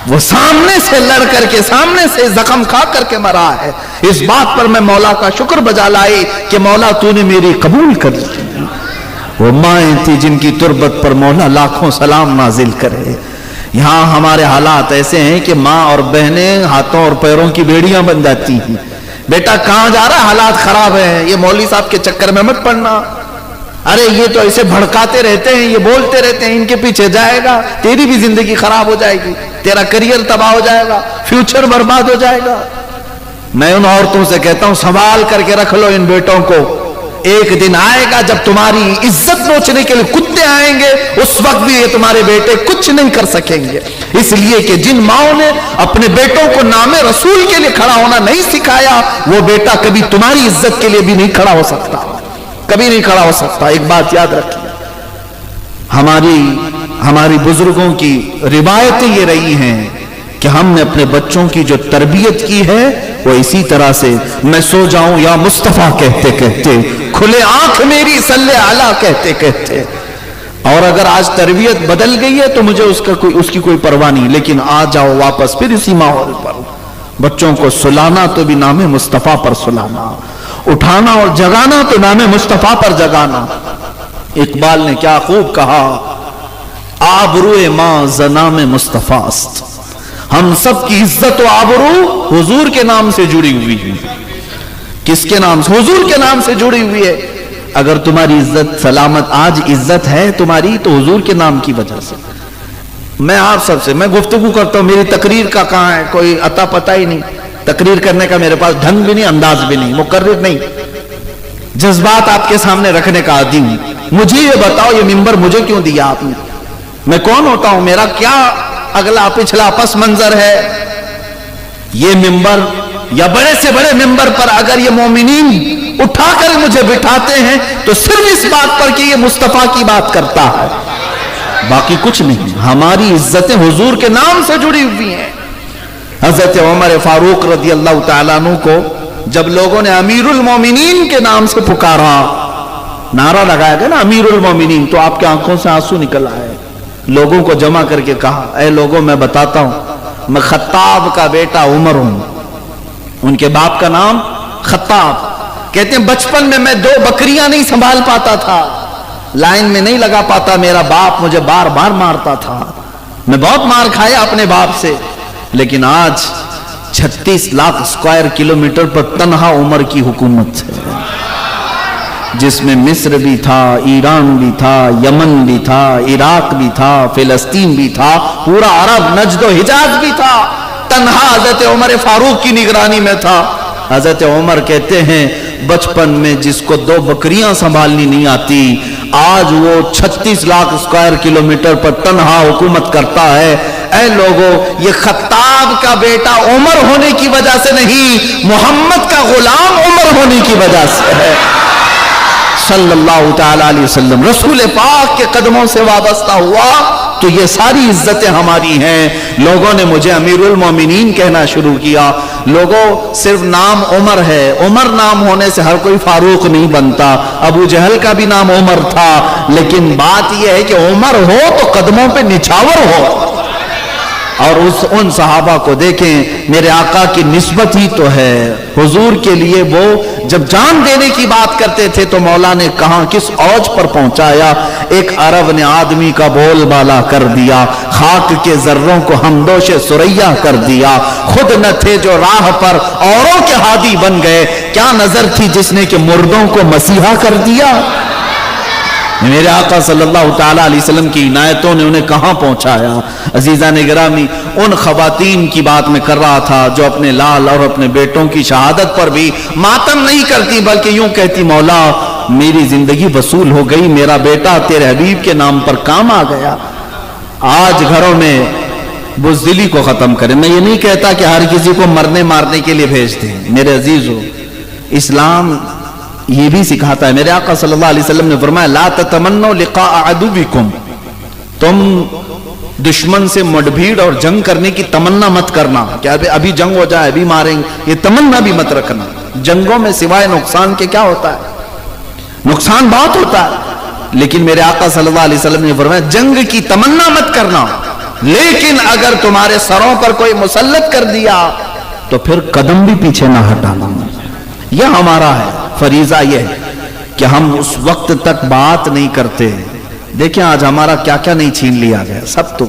وہ سامنے سے لڑ کر کے سامنے سے زخم کھا کر کے مرا ہے. اس بات پر میں مولا کا شکر بجا لائی کہ مولا تو نے میری قبول کر لی. وہ مائیں تھی جن کی تربت پر مولا لاکھوں سلام نازل کرے. یہاں ہمارے حالات ایسے ہیں کہ ماں اور بہنیں ہاتھوں اور پیروں کی بیڑیاں بن جاتی ہیں. بیٹا کہاں جا رہا ہے؟ حالات خراب ہیں، یہ مولوی صاحب کے چکر میں مت پڑنا، ارے یہ تو ایسے بھڑکاتے رہتے ہیں، یہ بولتے رہتے ہیں، ان کے پیچھے جائے گا، تیری بھی زندگی خراب ہو جائے گی، تیرا کریئر تباہ ہو جائے گا، فیوچر برباد ہو جائے گا. میں ان عورتوں سے کہتا ہوں سنبھال کر کے رکھ لو ان بیٹوں کو، ایک دن آئے گا جب تمہاری عزت نوچنے کے لیے کتے آئیں گے، اس وقت بھی یہ تمہارے بیٹے کچھ نہیں کر سکیں گے، اس لیے کہ جن ماؤں نے اپنے بیٹوں کو نام رسول کے لیے کھڑا ہونا نہیں سکھایا، وہ بیٹا کبھی تمہاری عزت کے لیے بھی نہیں کھڑا ہو سکتا، کبھی نہیں کھڑا ہو سکتا۔ ایک بات یاد رکھیے، ہماری بزرگوں کی روایتیں یہ رہی ہیں کہ ہم نے اپنے بچوں کی جو تربیت کی ہے وہ اسی طرح سے، میں سو جاؤں یا مصطفیٰ کہتے کہتے، کھلے آنکھ میری صلی اعلیٰ کہتے کہتے، اور اگر آج تربیت بدل گئی ہے تو مجھے اس کی کوئی پرواہ نہیں، لیکن آ جاؤ واپس پھر اسی ماحول پر، بچوں کو سلانا تو بھی نام مصطفیٰ پر سلانا، اٹھانا اور جگانا تو نام مصطفیٰ پر جگانا۔ اقبال نے کیا خوب کہا، آبروئے ماں ز نام مصطفیٰ است، ہم سب کی عزت و آبرو حضور کے نام سے جڑی ہوئی ہے۔ کس کے نام سے؟ حضور کے نام سے جڑی ہوئی ہے۔ اگر تمہاری عزت سلامت آج عزت ہے تمہاری تو حضور کے نام کی وجہ سے۔ میں آپ سب سے میں گفتگو کرتا ہوں، میری تقریر کا کہاں ہے، کوئی عطا پتہ ہی نہیں، تقریر کرنے کا میرے پاس ڈھنگ بھی نہیں، انداز بھی نہیں، مقرر نہیں، جذبات آپ کے سامنے رکھنے کا عادی ہوں۔ مجھے یہ بتاؤ یہ ممبر مجھے کیوں دیا آپ نے؟ میں کون ہوتا ہوں؟ میرا کیا اگلا پچھلا پس منظر ہے؟ یہ ممبر یا بڑے سے بڑے ممبر پر اگر یہ مومنین اٹھا کر مجھے بٹھاتے ہیں تو صرف اس بات پر کہ یہ مصطفیٰ کی بات کرتا ہے، باقی کچھ نہیں۔ ہماری عزتیں حضور کے نام سے جڑی ہوئی ہیں۔ حضرت عمر فاروق رضی اللہ تعالیٰ عنہ کو جب لوگوں نے امیر المومنین کے نام سے پکارا، نعرہ لگایا گیا نا امیر المومنین، تو آپ کے آنکھوں سے آنسو نکل آئے۔ لوگوں کو جمع کر کے کہا، اے لوگوں میں بتاتا ہوں، میں خطاب کا بیٹا عمر ہوں۔ ان کے باپ کا نام خطاب۔ کہتے ہیں بچپن میں 2 بکریاں نہیں سنبھال پاتا تھا، لائن میں نہیں لگا پاتا، میرا باپ مجھے بار بار مارتا تھا، میں بہت مار کھایا اپنے باپ سے، لیکن آج 36 لاکھ اسکوائر کلومیٹر پر تنہا عمر کی حکومت ہے، جس میں مصر بھی تھا، ایران بھی تھا، یمن بھی تھا، عراق بھی تھا، فلسطین بھی تھا، پورا عرب نجد و حجاز بھی تھا، تنہا حضرت عمر فاروق کی نگرانی میں تھا۔ حضرت عمر کہتے ہیں بچپن میں جس کو 2 بکریاں سنبھالنی نہیں آتی، آج وہ 36 لاکھ اسکوائر کلومیٹر پر تنہا حکومت کرتا ہے۔ اے لوگوں، یہ خطاب کا بیٹا عمر ہونے کی وجہ سے نہیں، محمد کا غلام عمر ہونے کی وجہ سے ہے صلی اللہ تعالیٰ علیہ وسلم۔ رسول پاک کے قدموں سے وابستہ ہوا تو یہ ساری عزتیں ہماری ہیں۔ لوگوں نے مجھے امیر المومنین کہنا شروع کیا۔ لوگوں، صرف نام عمر ہے، عمر نام ہونے سے ہر کوئی فاروق نہیں بنتا۔ ابو جہل کا بھی نام عمر تھا، لیکن بات یہ ہے کہ عمر ہو تو قدموں پہ نچھاور ہو۔ اور ان صحابہ کو دیکھیں، میرے آقا کی نسبت ہی تو ہے حضور کے لیے۔ وہ جب جان دینے کی بات کرتے تھے تو مولا نے کہاں کس اوج پر پہنچایا، ایک عرب نے آدمی کا بول بالا کر دیا، خاک کے ذروں کو ہمدوش سریا کر دیا، خود نہ تھے جو راہ پر اوروں کے ہادی بن گئے، کیا نظر تھی جس نے کہ مردوں کو مسیحا کر دیا۔ میرے آقا صلی اللہ تعالیٰ علیہ وسلم کی عنایتوں نے انہیں کہاں پہنچایا۔ عزیزان گرامی، ان خواتین کی بات میں کر رہا تھا جو اپنے لال اور اپنے بیٹوں کی شہادت پر بھی ماتم نہیں کرتی، بلکہ یوں کہتی، مولا میری زندگی وصول ہو گئی، میرا بیٹا تیرے حبیب کے نام پر کام آ گیا۔ آج گھروں میں بزدلی کو ختم کریں۔ میں یہ نہیں کہتا کہ ہر کسی کو مرنے مارنے کے لیے بھیج دیں، میرے عزیزو، اسلام یہ بھی سکھاتا ہے۔ میرے آقا صلی اللہ علیہ وسلم نے فرمایا، لا تتمنوا لقاء عدوکم، تم دشمن سے مڈبھیڑ اور جنگ کرنے کی تمنا مت کرنا کہ ابھی جنگ ہو جائے، ابھی ماریں گے، یہ تمنا بھی مت رکھنا۔ جنگوں میں سوائے نقصان کے کیا ہوتا ہے؟ نقصان بہت ہوتا ہے، لیکن میرے آقا صلی اللہ علیہ وسلم نے فرمایا جنگ کی تمنا مت کرنا، لیکن اگر تمہارے سروں پر کوئی مسلط کر دیا تو پھر قدم بھی پیچھے نہ ہٹانا۔ یہ ہمارا ہے فریضہ، یہ ہے کہ ہم اس وقت تک بات نہیں کرتے۔ دیکھیں آج ہمارا کیا کیا نہیں چھین لیا گیا، سب تو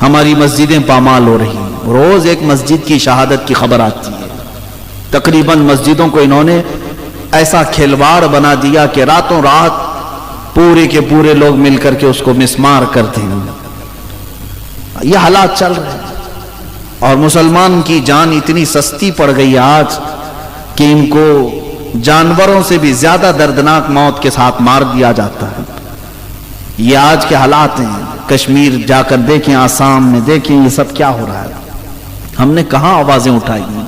ہماری مسجدیں پامال ہو رہی ہیں۔ روز ایک مسجد کی شہادت کی خبر آتی ہے، تقریباً مسجدوں کو انہوں نے ایسا کھلواڑ بنا دیا کہ راتوں رات پورے کے پورے لوگ مل کر کے اس کو مسمار کرتے ہیں۔ یہ حالات چل رہے ہیں، اور مسلمان کی جان اتنی سستی پڑ گئی آج کہ ان کو جانوروں سے بھی زیادہ دردناک موت کے ساتھ مار دیا جاتا ہے۔ یہ آج کے حالات ہیں، کشمیر جا کر دیکھیں، آسام میں دیکھیں، یہ سب کیا ہو رہا ہے۔ ہم نے کہاں آوازیں اٹھائی ہیں؟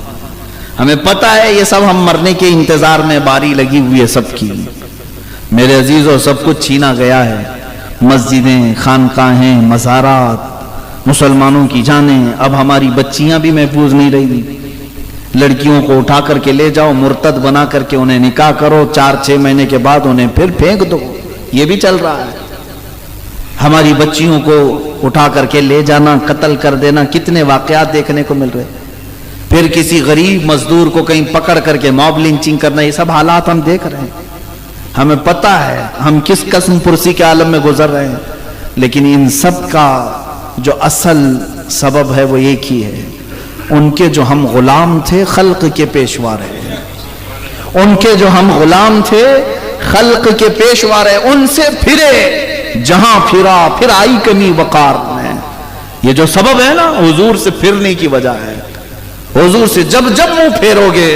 ہمیں پتہ ہے یہ سب ہم مرنے کے انتظار میں باری لگی ہوئی ہے سب کی۔ میرے عزیزوں، سب کچھ چھینا گیا ہے، مسجدیں، خانقاہیں، مزارات، مسلمانوں کی جانیں۔ اب ہماری بچیاں بھی محفوظ نہیں رہی۔ لڑکیوں کو اٹھا کر کے لے جاؤ، مرتد بنا کر کے انہیں نکاح کرو، 4-6 مہینے کے بعد انہیں پھر پھینک دو، یہ بھی چل رہا ہے۔ ہماری بچیوں کو اٹھا کر کے لے جانا، قتل کر دینا، کتنے واقعات دیکھنے کو مل رہے۔ پھر کسی غریب مزدور کو کہیں پکڑ کر کے موب لنچنگ کرنا، یہ سب حالات ہم دیکھ رہے ہیں۔ ہمیں پتہ ہے ہم کس قسم پرسی کے عالم میں گزر رہے ہیں، لیکن ان سب کا جو اصل سبب ہے وہ ایک ہی ہے، ان کے جو ہم غلام تھے خلق کے پیشوا رہے، ان کے جو ہم غلام تھے خلق کے پیشوا رہے، ان سے پھرے، جہاں پھرا پھر آئی کمی وقار میں۔ یہ جو سبب ہے نا حضور سے پھرنے کی وجہ ہے۔ حضور سے جب جب منہ پھیرو گے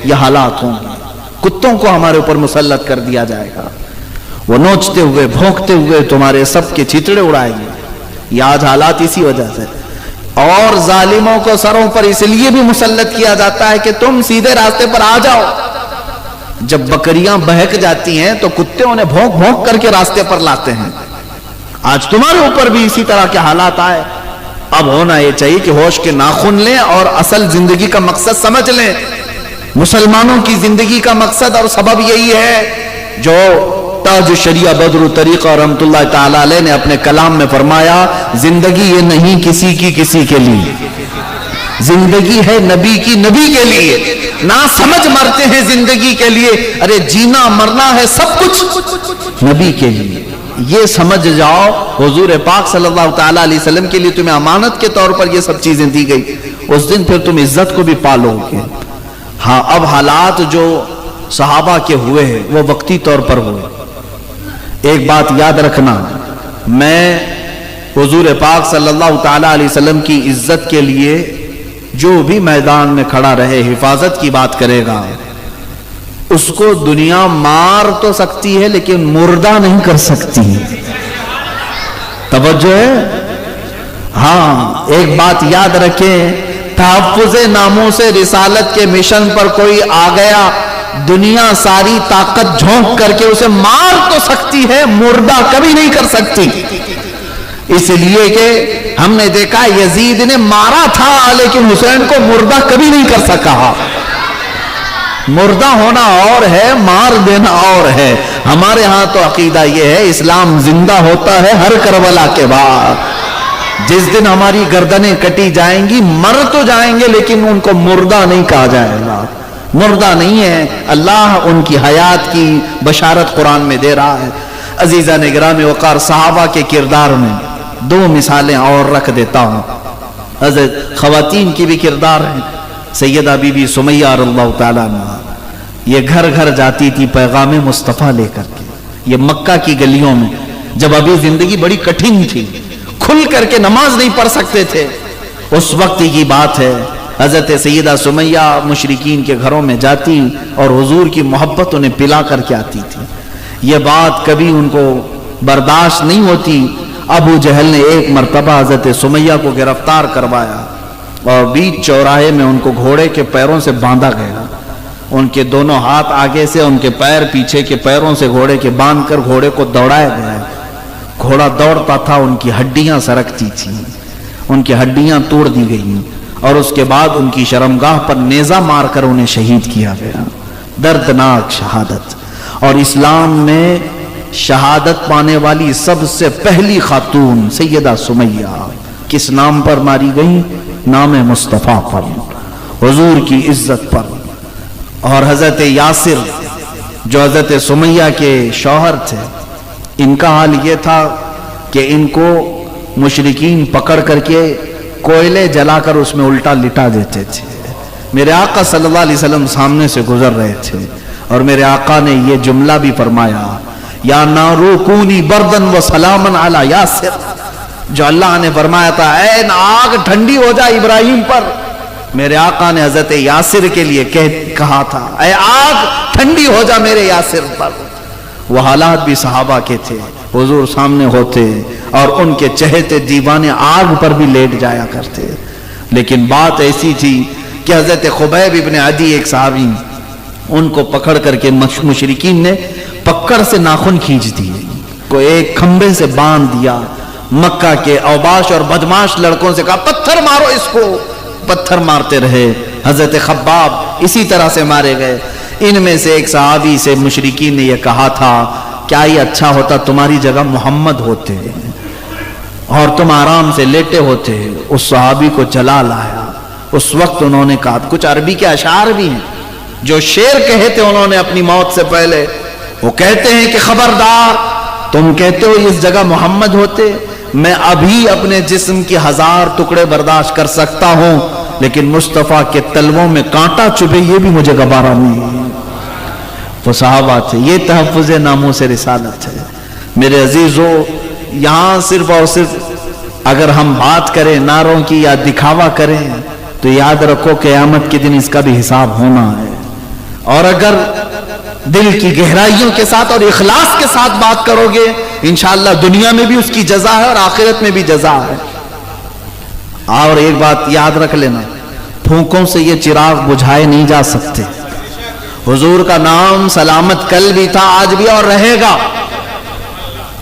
یہ حالات ہوں گے۔ کتوں کو ہمارے اوپر مسلط کر دیا جائے گا، وہ نوچتے ہوئے بھونکتے ہوئے تمہارے سب کے چھتڑے اڑائیں گے۔ یہ آج حالات اسی وجہ سے۔ اور ظالموں کو سروں پر اس لیے بھی مسلط کیا جاتا ہے کہ تم سیدھے راستے پر آ جاؤ۔ جب بکریاں بہک جاتی ہیں تو کتے انہیں بھونک بھونک کر کے راستے پر لاتے ہیں۔ آج تمہارے اوپر بھی اسی طرح کے حالات آئے۔ اب ہونا یہ چاہیے کہ ہوش کے ناخن لیں اور اصل زندگی کا مقصد سمجھ لیں۔ مسلمانوں کی زندگی کا مقصد اور سبب یہی ہے جو تاج شریعہ بدر طریقہ رحمت اللہ تعالی علیہ نے اپنے کلام میں فرمایا، زندگی یہ نہیں کسی کی کسی کے لیے، زندگی ہے نبی کی نبی کے لیے۔ نہ سمجھ مرتے ہیں زندگی کے لیے، ارے جینا مرنا ہے سب کچھ نبی کے لیے۔ یہ سمجھ جاؤ، حضور پاک صلی اللہ تعالیٰ علیہ وسلم کے لیے تمہیں امانت کے طور پر یہ سب چیزیں دی گئی، اس دن پھر تم عزت کو بھی پالو گے۔ ہاں اب حالات جو صحابہ کے ہوئے ہیں وہ وقتی طور پر ہوئے۔ ایک بات یاد رکھنا، میں حضور پاک صلی اللہ تعالیٰ علیہ وسلم کی عزت کے لیے جو بھی میدان میں کھڑا رہے حفاظت کی بات کرے گا، اس کو دنیا مار تو سکتی ہے لیکن مردہ نہیں کر سکتی۔ توجہ ہے؟ ہاں ایک بات یاد رکھیں، تحفظ ناموس رسالت کے مشن پر کوئی آ گیا، دنیا ساری طاقت جھونک کر کے اسے مار تو سکتی ہے، مردہ کبھی نہیں کر سکتی۔ اس لیے کہ ہم نے دیکھا یزید نے مارا تھا لیکن حسین کو مردہ کبھی نہیں کر سکا۔ مردہ ہونا اور ہے، مار دینا اور ہے۔ ہمارے ہاں تو عقیدہ یہ ہے اسلام زندہ ہوتا ہے ہر کربلا کے بعد۔ جس دن ہماری گردنیں کٹی جائیں گی مر تو جائیں گے لیکن ان کو مردہ نہیں کہا جائے گا، مردہ نہیں ہے۔ اللہ ان کی حیات کی بشارت قرآن میں دے رہا ہے۔ عزیزان گرامی وقار، صحابہ کے کردار میں 2 مثالیں اور رکھ دیتا ہوں۔ حضرت خواتین کی بھی کردار ہیں۔ سیدہ بی بی سمیہ رضی اللہ تعالیٰ عنہا، یہ گھر گھر جاتی تھی پیغام مصطفیٰ لے کر کے۔ یہ مکہ کی گلیوں میں جب ابھی زندگی بڑی کٹھن تھی، کھل کر کے نماز نہیں پڑھ سکتے تھے، اس وقت کی بات ہے حضرت سیدہ سمیہ مشرکین کے گھروں میں جاتی اور حضور کی محبت انہیں پلا کر کے آتی تھی۔ یہ بات کبھی ان کو برداشت نہیں ہوتی۔ ابو جہل نے ایک مرتبہ حضرت سمیہ کو گرفتار کروایا اور بیچ چوراہے میں ان کو گھوڑے کے پیروں سے باندھا گیا۔ ان کے دونوں ہاتھ آگے سے، ان کے پیر پیچھے کے پیروں سے گھوڑے کے باندھ کر گھوڑے کو دوڑایا گیا۔ گھوڑا دوڑتا تھا، ان کی ہڈیاں سرکتی تھیں، ان کی ہڈیاں توڑ دی گئیں اور اس کے بعد ان کی شرمگاہ پر نیزہ مار کر انہیں شہید کیا گیا۔ دردناک شہادت۔ اور اسلام میں شہادت پانے والی سب سے پہلی خاتون سیدہ سمیہ کس نام پر ماری گئی؟ نام مصطفیٰ پر، حضور کی عزت پر۔ اور حضرت یاسر جو حضرت سمیہ کے شوہر تھے، ان کا حال یہ تھا کہ ان کو مشرکین پکڑ کر کے کوئلے جلا کر اس میں الٹا لٹا دیتے تھے۔ میرے آقا صلی اللہ علیہ وسلم سامنے سے گزر رہے تھے اور میرے آقا نے یہ جملہ بھی فرمایا، یا نارو کونی بردن و سلامن علی یاسر، جو اللہ نے فرمایا تھا اے آگ ٹھنڈی ہو جائے ابراہیم پر، میرے آقا نے حضرت یاسر کے لیے کہا تھا اے آگ ٹھنڈی ہو جا میرے یاسر پر. وہ حالات بھی صحابہ کے تھے. حضور سامنے ہوتے اور ان کے چہتے دیوانے آگ پر بھی لیٹ جایا کرتے. لیکن بات ایسی تھی کہ حضرت خبیب ابن عدی ایک صحابی, ان کو پکڑ کر کے مشرکین نے پکڑ سے ناخن کھینچ دیے, کو ایک کھمبے سے باندھ دیا. مکہ کے اوباش اور بدماش لڑکوں سے کہا پتھر مارو اس کو. پتھر مارتے رہے. حضرت خباب اسی طرح سے مارے گئے. ان میں سے ایک صحابی سے مشرکین نے یہ کہا تھا کیا یہ اچھا ہوتا تمہاری جگہ محمد ہوتے اور تم آرام سے لیٹے ہوتے. اس صحابی کو جلا لایا. اس وقت انہوں نے کہا, کچھ عربی کے اشعار بھی ہیں جو شعر کہے تھے انہوں نے اپنی موت سے پہلے. وہ کہتے ہیں کہ خبردار, تم کہتے ہو اس جگہ محمد ہوتے, میں ابھی اپنے جسم کے 1000 ٹکڑے برداشت کر سکتا ہوں, لیکن مصطفیٰ کے تلووں میں کانٹا چبھے یہ بھی مجھے گوارا نہیں. وہ صحابہ تھے. یہ تحفظ ناموس رسالت ہے. میرے عزیزو, یہاں صرف اور صرف اگر ہم بات کریں نعروں کی یا دکھاوا کریں تو یاد رکھو قیامت کے دن اس کا بھی حساب ہونا ہے. اور اگر دل کی گہرائیوں کے ساتھ اور اخلاص کے ساتھ بات کرو گے انشاءاللہ دنیا میں بھی اس کی جزا ہے اور آخرت میں بھی جزا ہے. اور ایک بات یاد رکھ لینا, پھونکوں سے یہ چراغ بجھائے نہیں جا سکتے. حضور کا نام سلامت کل بھی تھا, آج بھی اور رہے گا.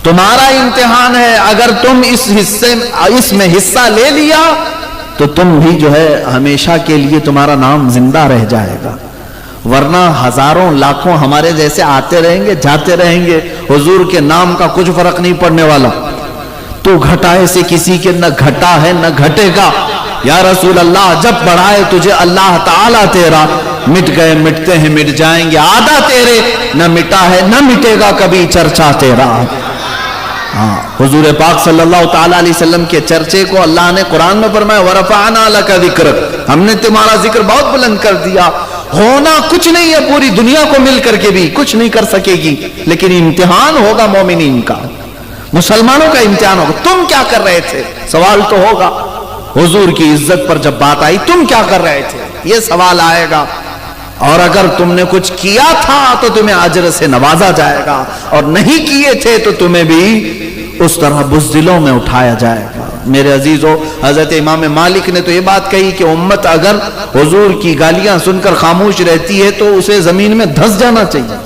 تمہارا امتحان ہے, اگر تم اس میں حصہ لے لیا تو تم بھی جو ہے ہمیشہ کے لیے تمہارا نام زندہ رہ جائے گا. ورنہ ہزاروں لاکھوں ہمارے جیسے آتے رہیں گے جاتے رہیں گے, حضور کے نام کا کچھ فرق نہیں پڑنے والا. تو گھٹائے سے کسی کے نہ گھٹا ہے نہ گھٹے گا. یا رسول اللہ, جب بڑھائے تجھے اللہ تعالیٰ تیرا, مٹ گئے مٹتے ہیں مٹ جائیں گے آدھا تیرے, نہ مٹا ہے نہ مٹے گا کبھی چرچا تیرا. ہاں, حضور پاک صلی اللہ تعالیٰ علیہ وسلم کے چرچے کو اللہ نے قرآن میں فرمایا وَرَفَعْنَا لَكَ ذِكْرَكَ, ہم نے تمہارا ذکر بہت بلند کر دیا. ہونا کچھ نہیں ہے, پوری دنیا کو مل کر کے بھی کچھ نہیں کر سکے گی, لیکن امتحان ہوگا مومنین کا, مسلمانوں کا امتحان ہوگا. تم کیا کر رہے تھے سوال تو ہوگا. حضور کی عزت پر جب بات آئی تم کیا کر رہے تھے یہ سوال آئے گا. اور اگر تم نے کچھ کیا تھا تو تمہیں اجر سے نوازا جائے گا, اور نہیں کیے تھے تو تمہیں بھی اس طرح بزدلوں میں اٹھایا جائے گا. میرے عزیزو, حضرت امام مالک نے تو یہ بات کہی کہ امت اگر حضور کی گالیاں سن کر خاموش رہتی ہے تو اسے زمین میں دھس جانا چاہیے,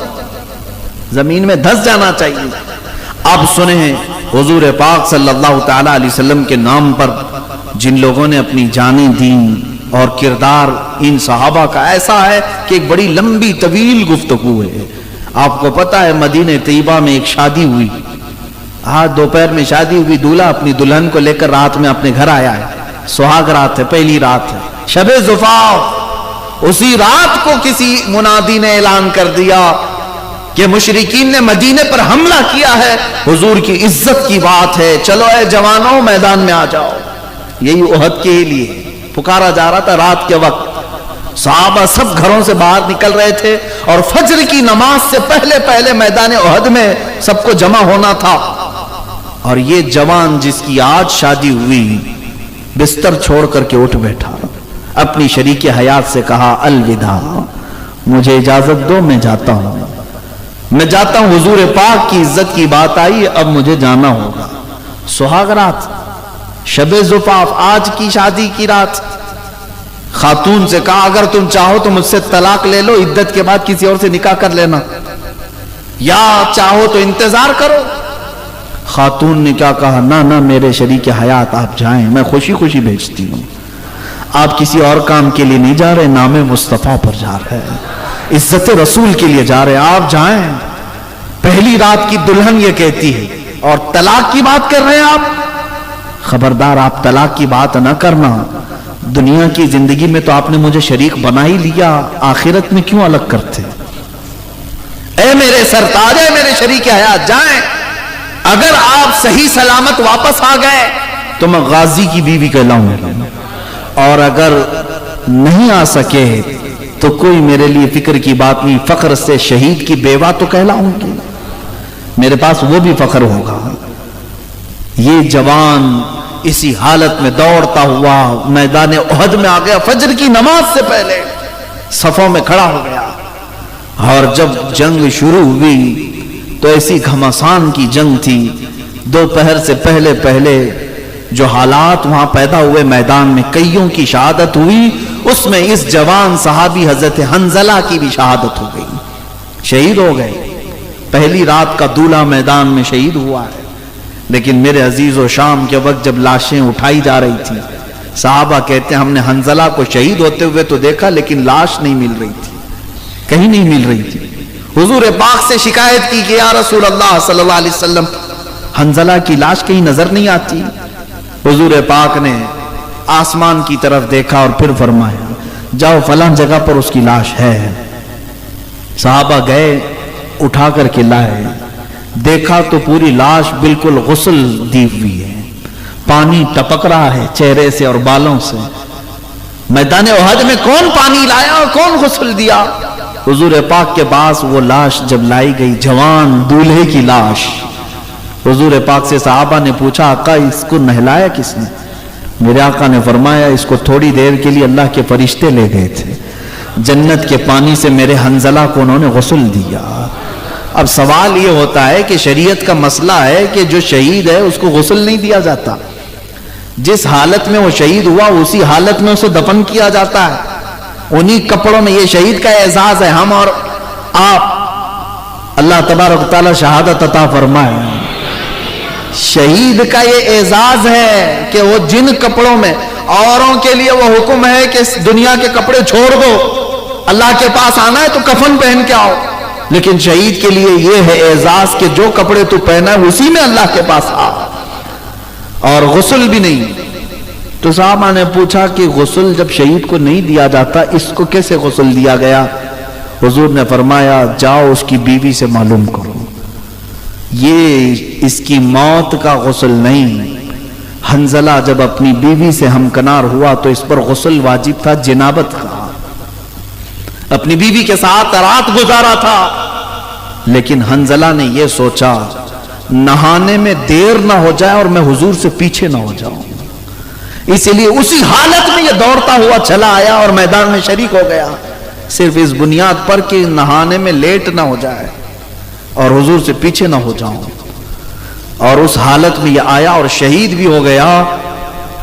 زمین میں دھس جانا چاہیے. اب سنیں, حضور پاک صلی اللہ تعالیٰ علیہ وسلم کے نام پر جن لوگوں نے اپنی جانیں دیں, اور کردار ان صحابہ کا ایسا ہے کہ ایک بڑی لمبی طویل گفتگو ہے. آپ کو پتا ہے مدینہ طیبہ میں ایک شادی ہوئی, آج دوپہر میں شادی ہوئی, دولہا اپنی دلہن کو لے کر رات میں اپنے گھر آیا ہے. سہاگ رات ہے, پہلی رات ہے, شب زفاف. اسی رات کو کسی منادی نے اعلان کر دیا کہ مشرکین نے مدینے پر حملہ کیا ہے, حضور کی عزت کی بات ہے, چلو اے جوانوں میدان میں آ جاؤ. یہی احد کے لیے پکارا جا رہا تھا رات کے وقت. صحابہ سب گھروں سے باہر نکل رہے تھے اور فجر کی نماز سے پہلے پہلے میدان احد میں سب کو جمع ہونا تھا. اور یہ جوان جس کی آج شادی ہوئی بستر چھوڑ کر کے اٹھ بیٹھا, اپنی شریک حیات سے کہا الوداع, مجھے اجازت دو, میں جاتا ہوں, میں جاتا ہوں. حضور پاک کی عزت کی بات آئی, اب مجھے جانا ہوگا. سہاگ رات, شب زفاف, آج کی شادی کی رات. خاتون سے کہا اگر تم چاہو تو مجھ سے طلاق لے لو, عدت کے بعد کسی اور سے نکاح کر لینا, یا چاہو تو انتظار کرو. خاتون نے کیا کہا, نہ میرے شریک حیات آپ جائیں, میں خوشی خوشی بھیجتی ہوں. آپ کسی اور کام کے لیے نہیں جا رہے, نام مصطفیٰ پر جا رہے ہیں, عزت رسول کے لیے جا رہے ہیں, آپ جائیں. پہلی رات کی دلہن یہ کہتی ہے, اور طلاق کی بات کر رہے ہیں آپ. خبردار, آپ طلاق کی بات نہ کرنا. دنیا کی زندگی میں تو آپ نے مجھے شریک بنا ہی لیا, آخرت میں کیوں الگ کرتے. اے میرے سرتاج, اے میرے شریک حیات, جائیں. اگر آپ صحیح سلامت واپس آ گئے تو میں غازی کی بیوی کہلاؤں گا, اور اگر نہیں آ سکے تو کوئی میرے لیے فکر کی بات نہیں, فخر سے شہید کی بیوہ تو کہلاؤں گی, میرے پاس وہ بھی فخر ہوگا. یہ جوان اسی حالت میں دوڑتا ہوا میدان احد میں آ گیا، فجر کی نماز سے پہلے صفوں میں کھڑا ہو گیا. اور جب جنگ شروع ہوئی تو ایسی گھمسان کی جنگ تھی، دوپہر سے پہلے پہلے جو حالات وہاں پیدا ہوئے میدان میں، کئیوں کی شہادت ہوئی، اس میں اس جوان صحابی حضرت حنظلہ کی بھی شہادت ہو گئی، شہید ہو گئے. پہلی رات کا دولہا میدان میں شہید ہوا ہے. لیکن میرے عزیز و شام کے وقت جب لاشیں اٹھائی جا رہی تھی، صحابہ کہتے ہیں ہم نے حنظلہ کو شہید ہوتے ہوئے تو دیکھا لیکن لاش نہیں مل رہی تھی، کہیں نہیں مل رہی تھی. حضور پاک سے شکایت کی کہ یا رسول اللہ صلی اللہ علیہ وسلم، حنظلہ کی لاش کہیں نظر نہیں آتی. حضور پاک نے آسمان کی طرف دیکھا اور پھر فرمایا جاؤ فلاں جگہ پر اس کی لاش ہے. صحابہ گئے، اٹھا کر کے لائے، دیکھا تو پوری لاش بالکل غسل دی ہوئی ہے، پانی ٹپک رہا ہے چہرے سے اور بالوں سے. میدان احد میں کون پانی لایا اور کون غسل دیا؟ حضور پاک کے پاس وہ لاش جب لائی گئی، جوان دولہے کی لاش، حضور پاک سے صحابہ نے پوچھا آقا اس کو نہلایا کس نے؟ میرے آقا نے فرمایا اس کو تھوڑی دیر کے لیے اللہ کے فرشتے لے گئے تھے، جنت کے پانی سے میرے حنظلہ کو انہوں نے غسل دیا. اب سوال یہ ہوتا ہے کہ شریعت کا مسئلہ ہے کہ جو شہید ہے اس کو غسل نہیں دیا جاتا، جس حالت میں وہ شہید ہوا اسی حالت میں اسے دفن کیا جاتا ہے، انہی کپڑوں میں. یہ شہید کا اعزاز ہے، ہم اور آپ اللہ تبارک و تعالی شہادت عطا فرمائے. شہید کا یہ اعزاز ہے کہ وہ جن کپڑوں میں، اوروں کے لیے وہ حکم ہے کہ دنیا کے کپڑے چھوڑ دو، اللہ کے پاس آنا ہے تو کفن پہن کے آؤ، لیکن شہید کے لیے یہ ہے اعزاز کہ جو کپڑے تو پہنا ہے اسی میں اللہ کے پاس آ. اور غسل بھی نہیں. تو صحابہ نے پوچھا کہ غسل جب شہید کو نہیں دیا جاتا اس کو کیسے غسل دیا گیا؟ حضور نے فرمایا جاؤ اس کی بیوی سے معلوم کرو، یہ اس کی موت کا غسل نہیں. حنظلہ جب اپنی بیوی سے ہمکنار ہوا تو اس پر غسل واجب تھا جنابت کا، اپنی بیوی کے ساتھ رات گزارا تھا. لیکن حنظلہ نے یہ سوچا نہانے میں دیر نہ ہو جائے اور میں حضور سے پیچھے نہ ہو جاؤں، اسی لیے اسی حالت میں یہ دوڑتا ہوا چلا آیا اور میدان میں شریک ہو گیا، صرف اس بنیاد پر کہ نہانے میں لیٹ نہ ہو جائے اور حضور سے پیچھے نہ ہو جاؤں. اور اس حالت میں یہ آیا اور شہید بھی ہو گیا.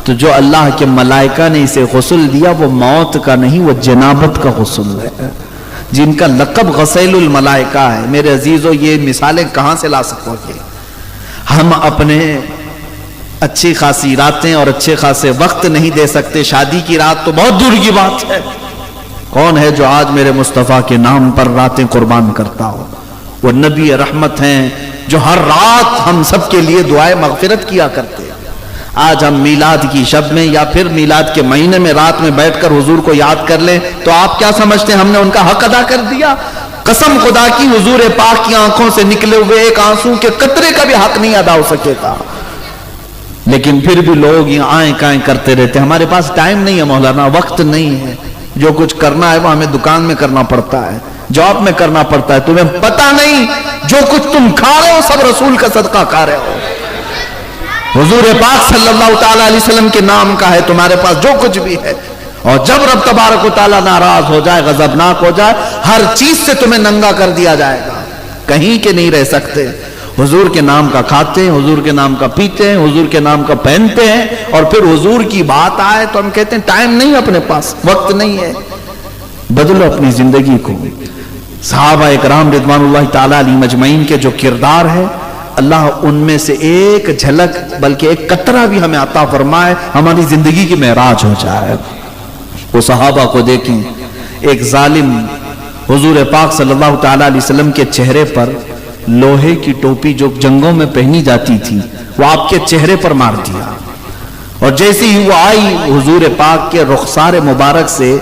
تو جو اللہ کے ملائکہ نے اسے غسل دیا وہ موت کا نہیں، وہ جنابت کا غسل ہے، جن کا لقب غسیل الملائکہ ہے. میرے عزیزو یہ مثالیں کہاں سے لا سکو گے؟ ہم اپنے اچھی خاصی راتیں اور اچھے خاصے وقت نہیں دے سکتے، شادی کی رات تو بہت دور کی بات ہے. کون ہے جو آج میرے مصطفیٰ کے نام پر راتیں قربان کرتا ہو؟ وہ نبی رحمت ہیں جو ہر رات ہم سب کے لیے دعائے مغفرت کیا کرتے. آج ہم میلاد کی شب میں یا پھر میلاد کے مہینے میں رات میں بیٹھ کر حضور کو یاد کر لیں تو آپ کیا سمجھتے ہیں ہم نے ان کا حق ادا کر دیا؟ قسم خدا کی حضور پاک کی آنکھوں سے نکلے ہوئے ایک آنسو کے قطرے کا بھی حق نہیں ادا ہو سکے گا. لیکن پھر بھی لوگ یہ آئیں کائیں کرتے رہتے. ہمارے پاس ٹائم نہیں ہے مولانا، وقت نہیں ہے، جو کچھ کرنا ہے وہ ہمیں دکان میں کرنا پڑتا ہے، جاب میں کرنا پڑتا ہے. تمہیں پتہ نہیں جو کچھ تم کھا رہے ہو سب رسول کا صدقہ کھا رہے ہو. حضور پاک صلی اللہ تعالی علیہ وسلم کے نام کا ہے تمہارے پاس جو کچھ بھی ہے. اور جب رب تبارک و تعالی ناراض ہو جائے، غضبناک ہو جائے، ہر چیز سے تمہیں ننگا کر دیا جائے گا، کہیں کے نہیں رہ سکتے. حضور کے نام کا کھاتے ہیں، حضور کے نام کا پیتے ہیں، حضور کے نام کا پہنتے ہیں، اور پھر حضور کی بات آئے تو ہم کہتے ہیں ٹائم نہیں، اپنے پاس وقت نہیں ہے. بدلو اپنی زندگی کو. صحابہ اکرام رضوان اللہ تعالی علیہ مجمعین کے جو کردار ہے، اللہ ان میں سے ایک جھلک بلکہ ایک قطرہ بھی ہمیں عطا فرمائے، ہماری زندگی کی معراج ہو جائے. وہ صحابہ کو دیکھیں، ایک ظالم حضور پاک صلی اللہ تعالی علیہ وسلم کے چہرے پر لوہے کی ٹوپی جو جنگوں میں پہنی جاتی تھی وہ آپ کے چہرے پر مار دیا، اور جیسے ہی وہ آئی حضور پاک کے رخسار مبارک سے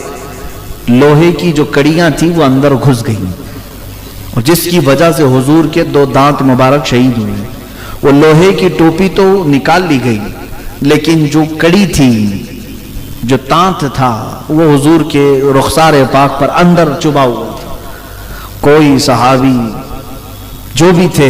لوہے کی جو کڑیاں تھی وہ اندر گھس گئیں، اور جس کی وجہ سے حضور کے 2 دانت مبارک شہید ہوئے. وہ لوہے کی ٹوپی تو نکال لی گئی لیکن جو کڑی تھی، جو تانت تھا، وہ حضور کے رخسار پاک پر اندر چبھا ہوا تھا. کوئی صحابی جو بھی تھے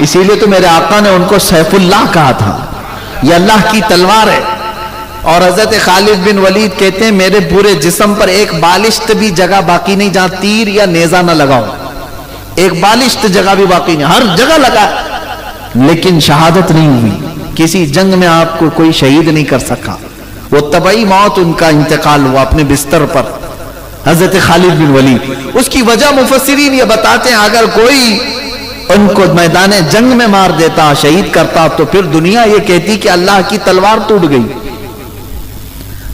اسی لیے تو میرے آقا نے ان کو سیف اللہ کہا تھا، یہ اللہ کی تلوار ہے۔ اور حضرت خالد بن ولید کہتے ہیں میرے پورے جسم پر ایک بالشت بھی جگہ باقی نہیں جہاں تیر یا نیزہ نہ لگاؤ، ایک بالشت جگہ بھی باقی نہیں، ہر جگہ لگا، لیکن شہادت نہیں ہوئی، کسی جنگ میں آپ کو کوئی شہید نہیں کر سکا، وہ طبعی موت ان کا انتقال ہوا اپنے بستر پر، حضرت خالد بن ولید۔ اس کی وجہ مفسرین یہ بتاتے ہیں اگر کوئی ان کو میدان جنگ میں مار دیتا، شہید کرتا، تو پھر دنیا یہ کہتی کہ اللہ کی تلوار ٹوٹ گئی۔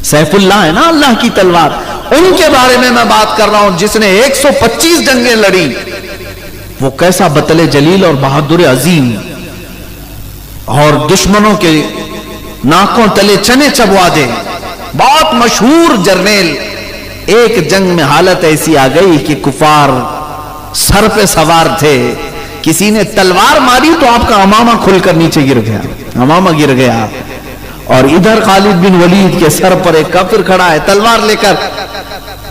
سیف اللہ ہے نا اللہ کی تلوار، ان کے بارے میں بات کر رہا ہوں جس نے 125 جنگیں لڑی، وہ کیسا بطل جلیل اور بہادر عظیم، اور دشمنوں کے ناکوں تلے چنے چبوا دے، بہت مشہور جرنیل۔ ایک جنگ میں حالت ایسی آ گئی کہ کفار سر پہ سوار تھے، کسی نے تلوار ماری تو آپ کا امامہ کھل کر نیچے گر گیا، امامہ گر گیا، اور ادھر خالد بن ولید کے سر پر ایک کافر کھڑا ہے تلوار لے کر،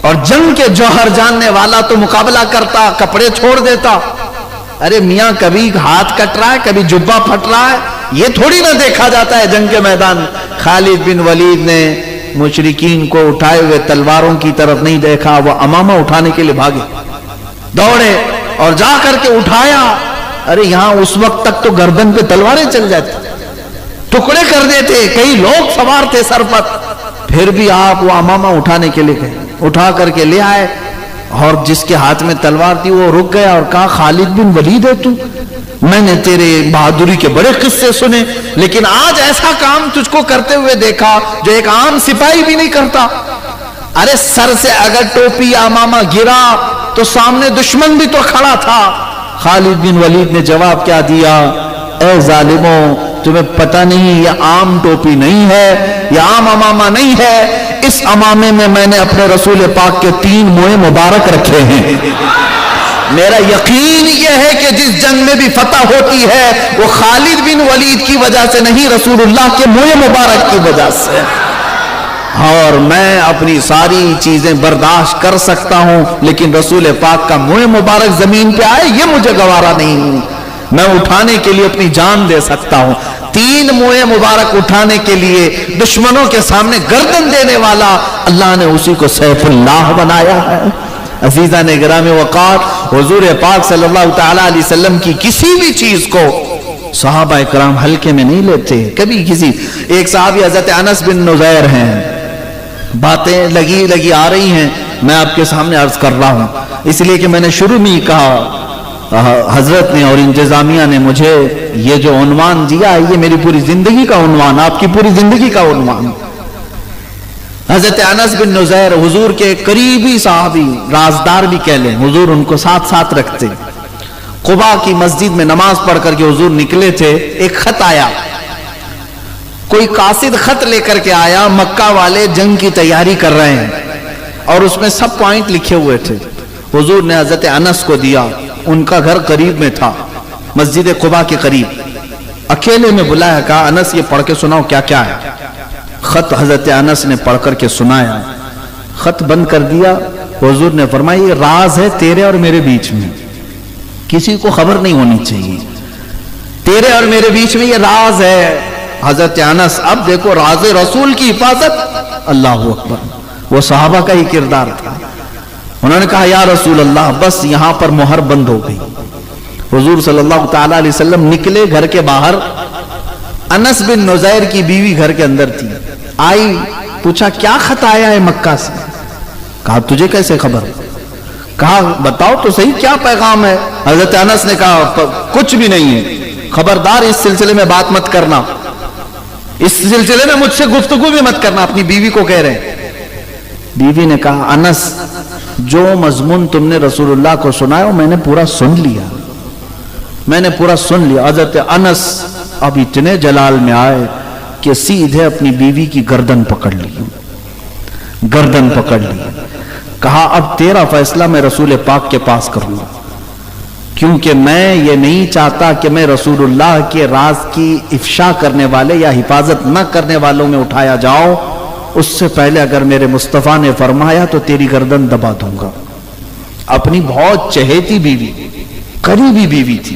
اور جنگ کے جوہر جاننے والا تو مقابلہ کرتا، کپڑے چھوڑ دیتا۔ ارے میاں کبھی ہاتھ کٹ رہا ہے، کبھی جبہ پھٹ رہا ہے، یہ تھوڑی نہ دیکھا جاتا ہے جنگ کے میدان۔ خالد بن ولید نے مشرکین کو اٹھائے ہوئے تلواروں کی طرف نہیں دیکھا، وہ امامہ اٹھانے کے لیے بھاگے، دوڑے اور جا کر کے اٹھایا۔ ارے یہاں اس وقت تک تو گردن پہ تلواریں چل جاتی، ٹکڑے کر دیتے، کئی لوگ سوار تھے سر پر، پھر بھی آپ وہ امامہ اٹھانے کے لیے گئے، اٹھا کر کے لے آئے، اور جس کے ہاتھ میں تلوار تھی وہ رک گیا اور کہا خالد بن ولید ہے تو؟ میں نے تیرے بہادری کے بڑے قصے سنے، لیکن آج ایسا کام تجھ کو کرتے ہوئے دیکھا جو ایک عام سپاہی بھی نہیں کرتا۔ ارے سر سے اگر ٹوپی یا امامہ گرا تو سامنے دشمن بھی تو کھڑا تھا۔ خالد بن ولید نے جواب کیا دیا، اے ظالموں، تمہیں پتہ نہیں یہ عام ٹوپی نہیں ہے، یہ عام امامہ نہیں ہے، اس امامے میں میں نے اپنے رسول پاک کے 3 موئے مبارک رکھے ہیں۔ میرا یقین یہ ہے کہ جس جنگ میں بھی فتح ہوتی ہے وہ خالد بن ولید کی وجہ سے نہیں، رسول اللہ کے موئے مبارک کی وجہ سے۔ اور میں اپنی ساری چیزیں برداشت کر سکتا ہوں، لیکن رسول پاک کا موئے مبارک زمین پہ آئے یہ مجھے گوارا نہیں، میں اٹھانے کے لیے اپنی جان دے سکتا ہوں۔ 3 موئے مبارک اٹھانے کے لیے دشمنوں کے سامنے گردن دینے والا اللہ نے اسی کو سیف اللہ بنایا ہے۔ عزیزان گرامی وقار، حضور پاک صلی اللہ تعالیٰ علیہ وسلم کی کسی بھی چیز کو صحابہ کرام ہلکے میں نہیں لیتے کبھی کسی۔ ایک صحابی حضرت انس بن نزیر ہیں، باتیں لگی آ رہی ہیں، میں آپ کے سامنے عرض کر رہا ہوں، اس لیے کہ میں نے شروع میں ہی کہا حضرت نے اور انتظامیہ نے مجھے یہ جو عنوان دیا ہے یہ میری پوری زندگی کا عنوان، آپ کی پوری زندگی کا عنوان۔ حضرت انس بن نزیر حضور کے قریبی صحابی، رازدار بھی کہہ لیں، حضور ان کو ساتھ رکھتے۔ قباء کی مسجد میں نماز پڑھ کر کے حضور نکلے تھے، ایک خط آیا، کوئی قاصد خط لے کر کے آیا، مکہ والے جنگ کی تیاری کر رہے ہیں اور اس میں سب پوائنٹ لکھے ہوئے تھے۔ حضور نے حضرت انس کو دیا، ان کا گھر قریب میں تھا، مسجد قباء کے قریب، اکیلے میں بلایا، کہا انس یہ پڑھ کے سناؤ کیا کیا ہے۔ خط حضرت انس نے پڑھ کر کے سنایا، خط بند کر دیا۔ حضور نے فرمایا یہ راز ہے تیرے اور میرے بیچ میں، کسی کو خبر نہیں ہونی چاہیے، تیرے اور میرے بیچ میں یہ راز ہے۔ حضرت انس، اب دیکھو راز رسول کی حفاظت، اللہ اکبر، وہ صحابہ کا ہی کردار تھا۔ انہوں نے کہا یا رسول اللہ بس یہاں پر مہر بند ہو گئی۔ حضور صلی اللہ تعالیٰ علیہ وسلم نکلے گھر کے باہر، انس بن نزیر کی بیوی گھر کے اندر تھی، آئی، پوچھا کیا خط آیا ہے مکہ سے؟ کہا تجھے کیسے خبر؟ کہا بتاؤ تو صحیح کیا پیغام ہے؟ حضرت انس نے کہا کچھ بھی نہیں ہے، خبردار اس سلسلے میں بات مت کرنا، اس سلسلے میں مجھ سے گفتگو بھی مت کرنا، اپنی بیوی کو کہہ رہے ہیں۔ بیوی نے کہا انس جو مضمون تم نے رسول اللہ کو سنایا میں نے پورا سن لیا، میں نے پورا سن لیا۔ حضرت انس اب اتنے جلال میں آئے کہ سیدھے اپنی بیوی کی گردن پکڑ لی، گردن پکڑ لی، کہا اب تیرا فیصلہ میں رسول پاک کے پاس کروں گا، کیونکہ میں یہ نہیں چاہتا کہ میں رسول اللہ کے راز کی افشا کرنے والے یا حفاظت نہ کرنے والوں میں اٹھایا جاؤں، اس سے پہلے اگر میرے مصطفیٰ نے فرمایا تو تیری گردن دبا دوں گا۔ اپنی بہت چہیتی بیوی، قریبی بیوی تھی،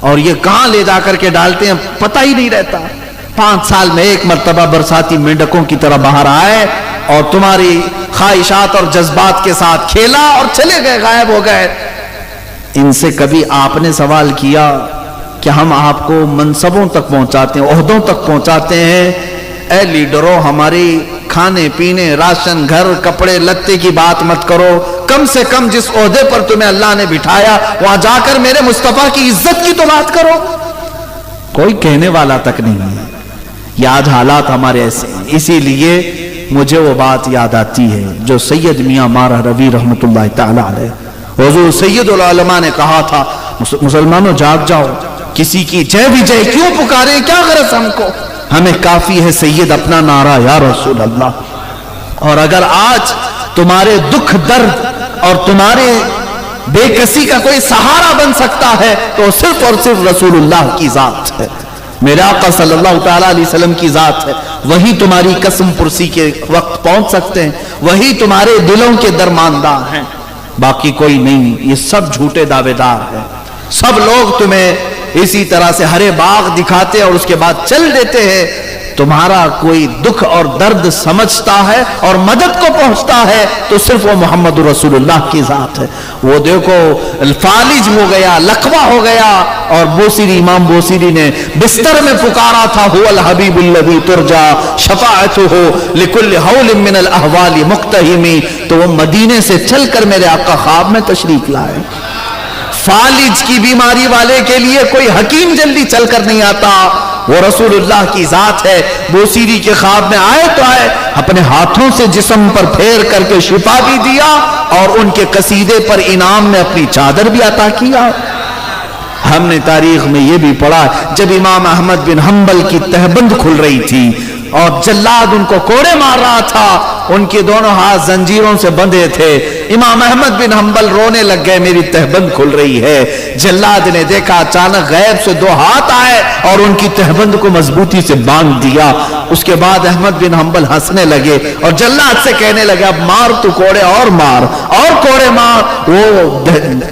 اور یہ کہاں لے جا کر کے ڈالتے ہیں پتہ ہی نہیں رہتا. 5 سال میں ایک مرتبہ برساتی مینڈکوں کی طرح باہر آئے اور تمہاری خواہشات اور جذبات کے ساتھ کھیلا اور چلے گئے, غائب ہو گئے. ان سے کبھی آپ نے سوال کیا کہ ہم آپ کو منصبوں تک پہنچاتے ہیں, عہدوں تک پہنچاتے ہیں, اے لیڈروں ہماری کھانے پینے, راشن, گھر, کپڑے لتے کی بات مت کرو, کم سے کم جس عہدے پر تمہیں اللہ نے بٹھایا وہاں جا کر میرے مصطفیٰ کی عزت کی تو بات کرو. کوئی کہنے والا تک نہیں ہے. یہ آج حالات ہمارے ایسے ہیں. اسی لیے مجھے وہ بات یاد آتی ہے جو سید میاں مارہ روی رحمت اللہ تعالی علیہ, حضور سید العلماء نے کہا تھا, مسلمانوں جاگ جاؤ, کسی کی جے بھی جے کیوں پکارے, کیا غرض ہم کو, ہمیں کافی ہے سید اپنا نعرہ یا رسول اللہ. اور اگر آج تمہارے دکھ درد اور تمہارے بے کسی کا کوئی سہارا بن سکتا ہے تو صرف اور صرف رسول اللہ کی ذات ہے, میرے آقا صلی اللہ تعالیٰ علیہ وسلم کی ذات ہے. وہی تمہاری قسم پرسی کے وقت پہنچ سکتے ہیں, وہی تمہارے دلوں کے درماندہ ہیں, باقی کوئی نہیں. یہ سب جھوٹے دعوے دار ہیں. سب لوگ تمہیں اسی طرح سے ہرے باغ دکھاتے اور اس کے بعد چل دیتے ہیں. تمہارا کوئی دکھ اور درد سمجھتا ہے اور مدد کو پہنچتا ہے تو صرف وہ محمد رسول اللہ کی ذات ہے. وہ دیکھو فالج ہو گیا, لقوہ ہو گیا, اور بوسیری, امام بوسیری نے بستر میں پکارا تھا هو الحبیب الذی ترجا شفاعتہ لکل حول من الاحوال مقتحم, تو وہ مدینے سے چل کر میرے آقا خواب میں تشریف لائے. فالج کی بیماری والے کے لیے کوئی حکیم جلدی چل کر نہیں آتا, وہ رسول اللہ کی ذات ہے. بوسیری کے خواب میں آئے تو آئے, اپنے ہاتھوں سے جسم پر پھیر کر کے شفا بھی دیا اور ان کے قصیدے پر انعام میں اپنی چادر بھی عطا کیا. ہم نے تاریخ میں یہ بھی پڑھا جب امام احمد بن حنبل کی تہبند کھل رہی تھی اور جلاد ان کو کوڑے مار رہا تھا, ان کے دونوں ہاتھ زنجیروں سے بندھے تھے, امام احمد بن حنبل رونے لگ گئے, میری تہبند کھل رہی ہے. جلاد نے دیکھا اچانک غیب سے 2 ہاتھ آئے اور ان کی تہبند کو مضبوطی سے باندھ دیا. اس کے بعد احمد بن حنبل ہنسنے لگے اور جلاد سے کہنے لگے اب مار تو کوڑے اور مار اور کوڑے مار. وہ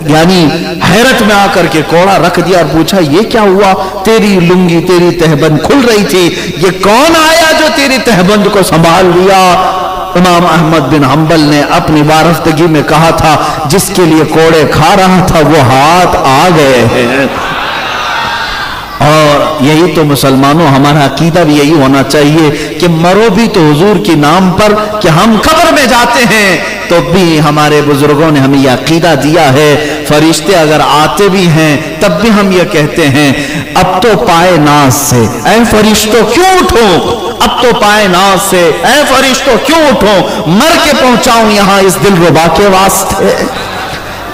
یعنی حیرت میں آ کر کے کوڑا رکھ دیا اور پوچھا یہ کیا ہوا, تیری لنگی تیری تہبند کھل رہی تھی, یہ کون آیا جو تیری تہبند کو سنبھال لیا؟ امام احمد بن حنبل نے اپنی وارفتگی میں کہا تھا جس کے لیے کوڑے کھا رہا تھا وہ ہاتھ آ گئے ہیں. اور یہی تو مسلمانوں ہمارا عقیدہ بھی یہی ہونا چاہیے کہ مرو بھی تو حضور کے نام پر, کہ ہم قبر میں جاتے ہیں تو بھی ہمارے بزرگوں نے ہمیں یہ عقیدہ دیا ہے. فرشتے اگر آتے بھی ہیں تب بھی ہم یہ کہتے ہیں اب تو پائے ناز سے اے فرشتوں کیوں اٹھو, اب تو پائے ناز سے اے فرشتوں کیوں اٹھو, مر کے پہنچاؤں یہاں اس دل ربا کے واسطے.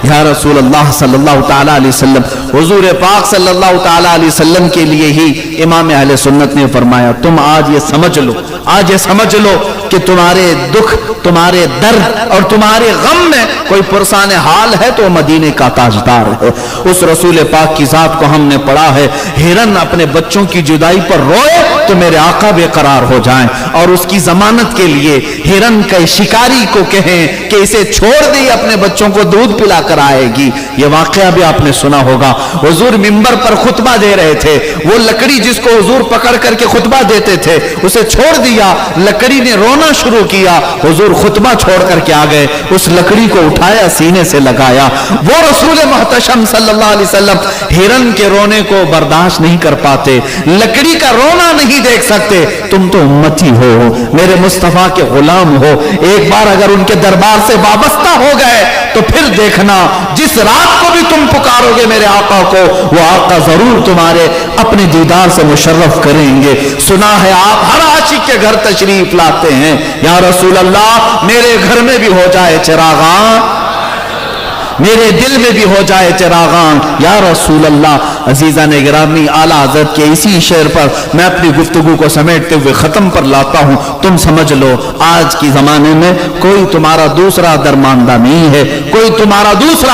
یا رسول اللہ صلی اللہ تعالیٰ علیہ وسلم, حضور پاک صلی اللہ تعالیٰ علیہ وسلم کے لیے ہی امام اہل سنت نے فرمایا تم آج یہ سمجھ لو, آج یہ سمجھ لو کہ تمہارے دکھ, تمہارے درد اور تمہارے غم میں کوئی پرسان حال ہے تو مدینے کا تاجدار ہے. اس رسول پاک کی ذات کو ہم نے پڑھا ہے, ہرن اپنے بچوں کی جدائی پر روئے تو میرے آقا بے قرار ہو جائیں, اور اس کی ضمانت کے لیے ہرن کے شکاری کو کہیں کہ اسے چھوڑ دے, اپنے بچوں کو دودھ پلا کر آئے گی. یہ واقعہ بھی آپ نے سنا ہوگا. حضور منبر پر خطبہ دے رہے تھے, وہ لکڑی جس کو حضور پکڑ کر کے خطبہ دیتے تھے اسے چھوڑ دیا, لکڑی نے رونا شروع کیا, حضور خطبہ چھوڑ کر کے آ گئے, اس لکڑی کو اٹھایا سینے سے لگایا. وہ رسول محتشم صلی اللہ علیہ وسلم ہرن کے رونے کو برداشت نہیں کر پاتے, لکڑی کا رونا نہیں دیکھ سکتے. تم تو امتی ہو, میرے مصطفیٰ کے غلام ہو, ایک بار اگر ان کے دربار سے وابستہ ہو گئے تو پھر دیکھنا جس رات کو بھی تم پکارو گے میرے آقا کو, وہ آقا ضرور تمہارے اپنے دیدار سے مشرف کریں گے. سنا ہے آپ ہر عاشق کے گھر تشریف لاتے ہیں, یا رسول اللہ میرے گھر میں بھی ہو جائے چراغاں, میرے دل میں بھی ہو جائے چراغاں, یا رسول اللہ. عزیزان گرامی, اعلیٰ حضرت کے اسی شعر پر میں اپنی گفتگو کو سمیٹتے ہوئے ختم پر لاتا ہوں. تم سمجھ لو آج کی زمانے میں کوئی تمہارا دوسرا درماندہ نہیں ہے, کوئی تمہارا دوسرا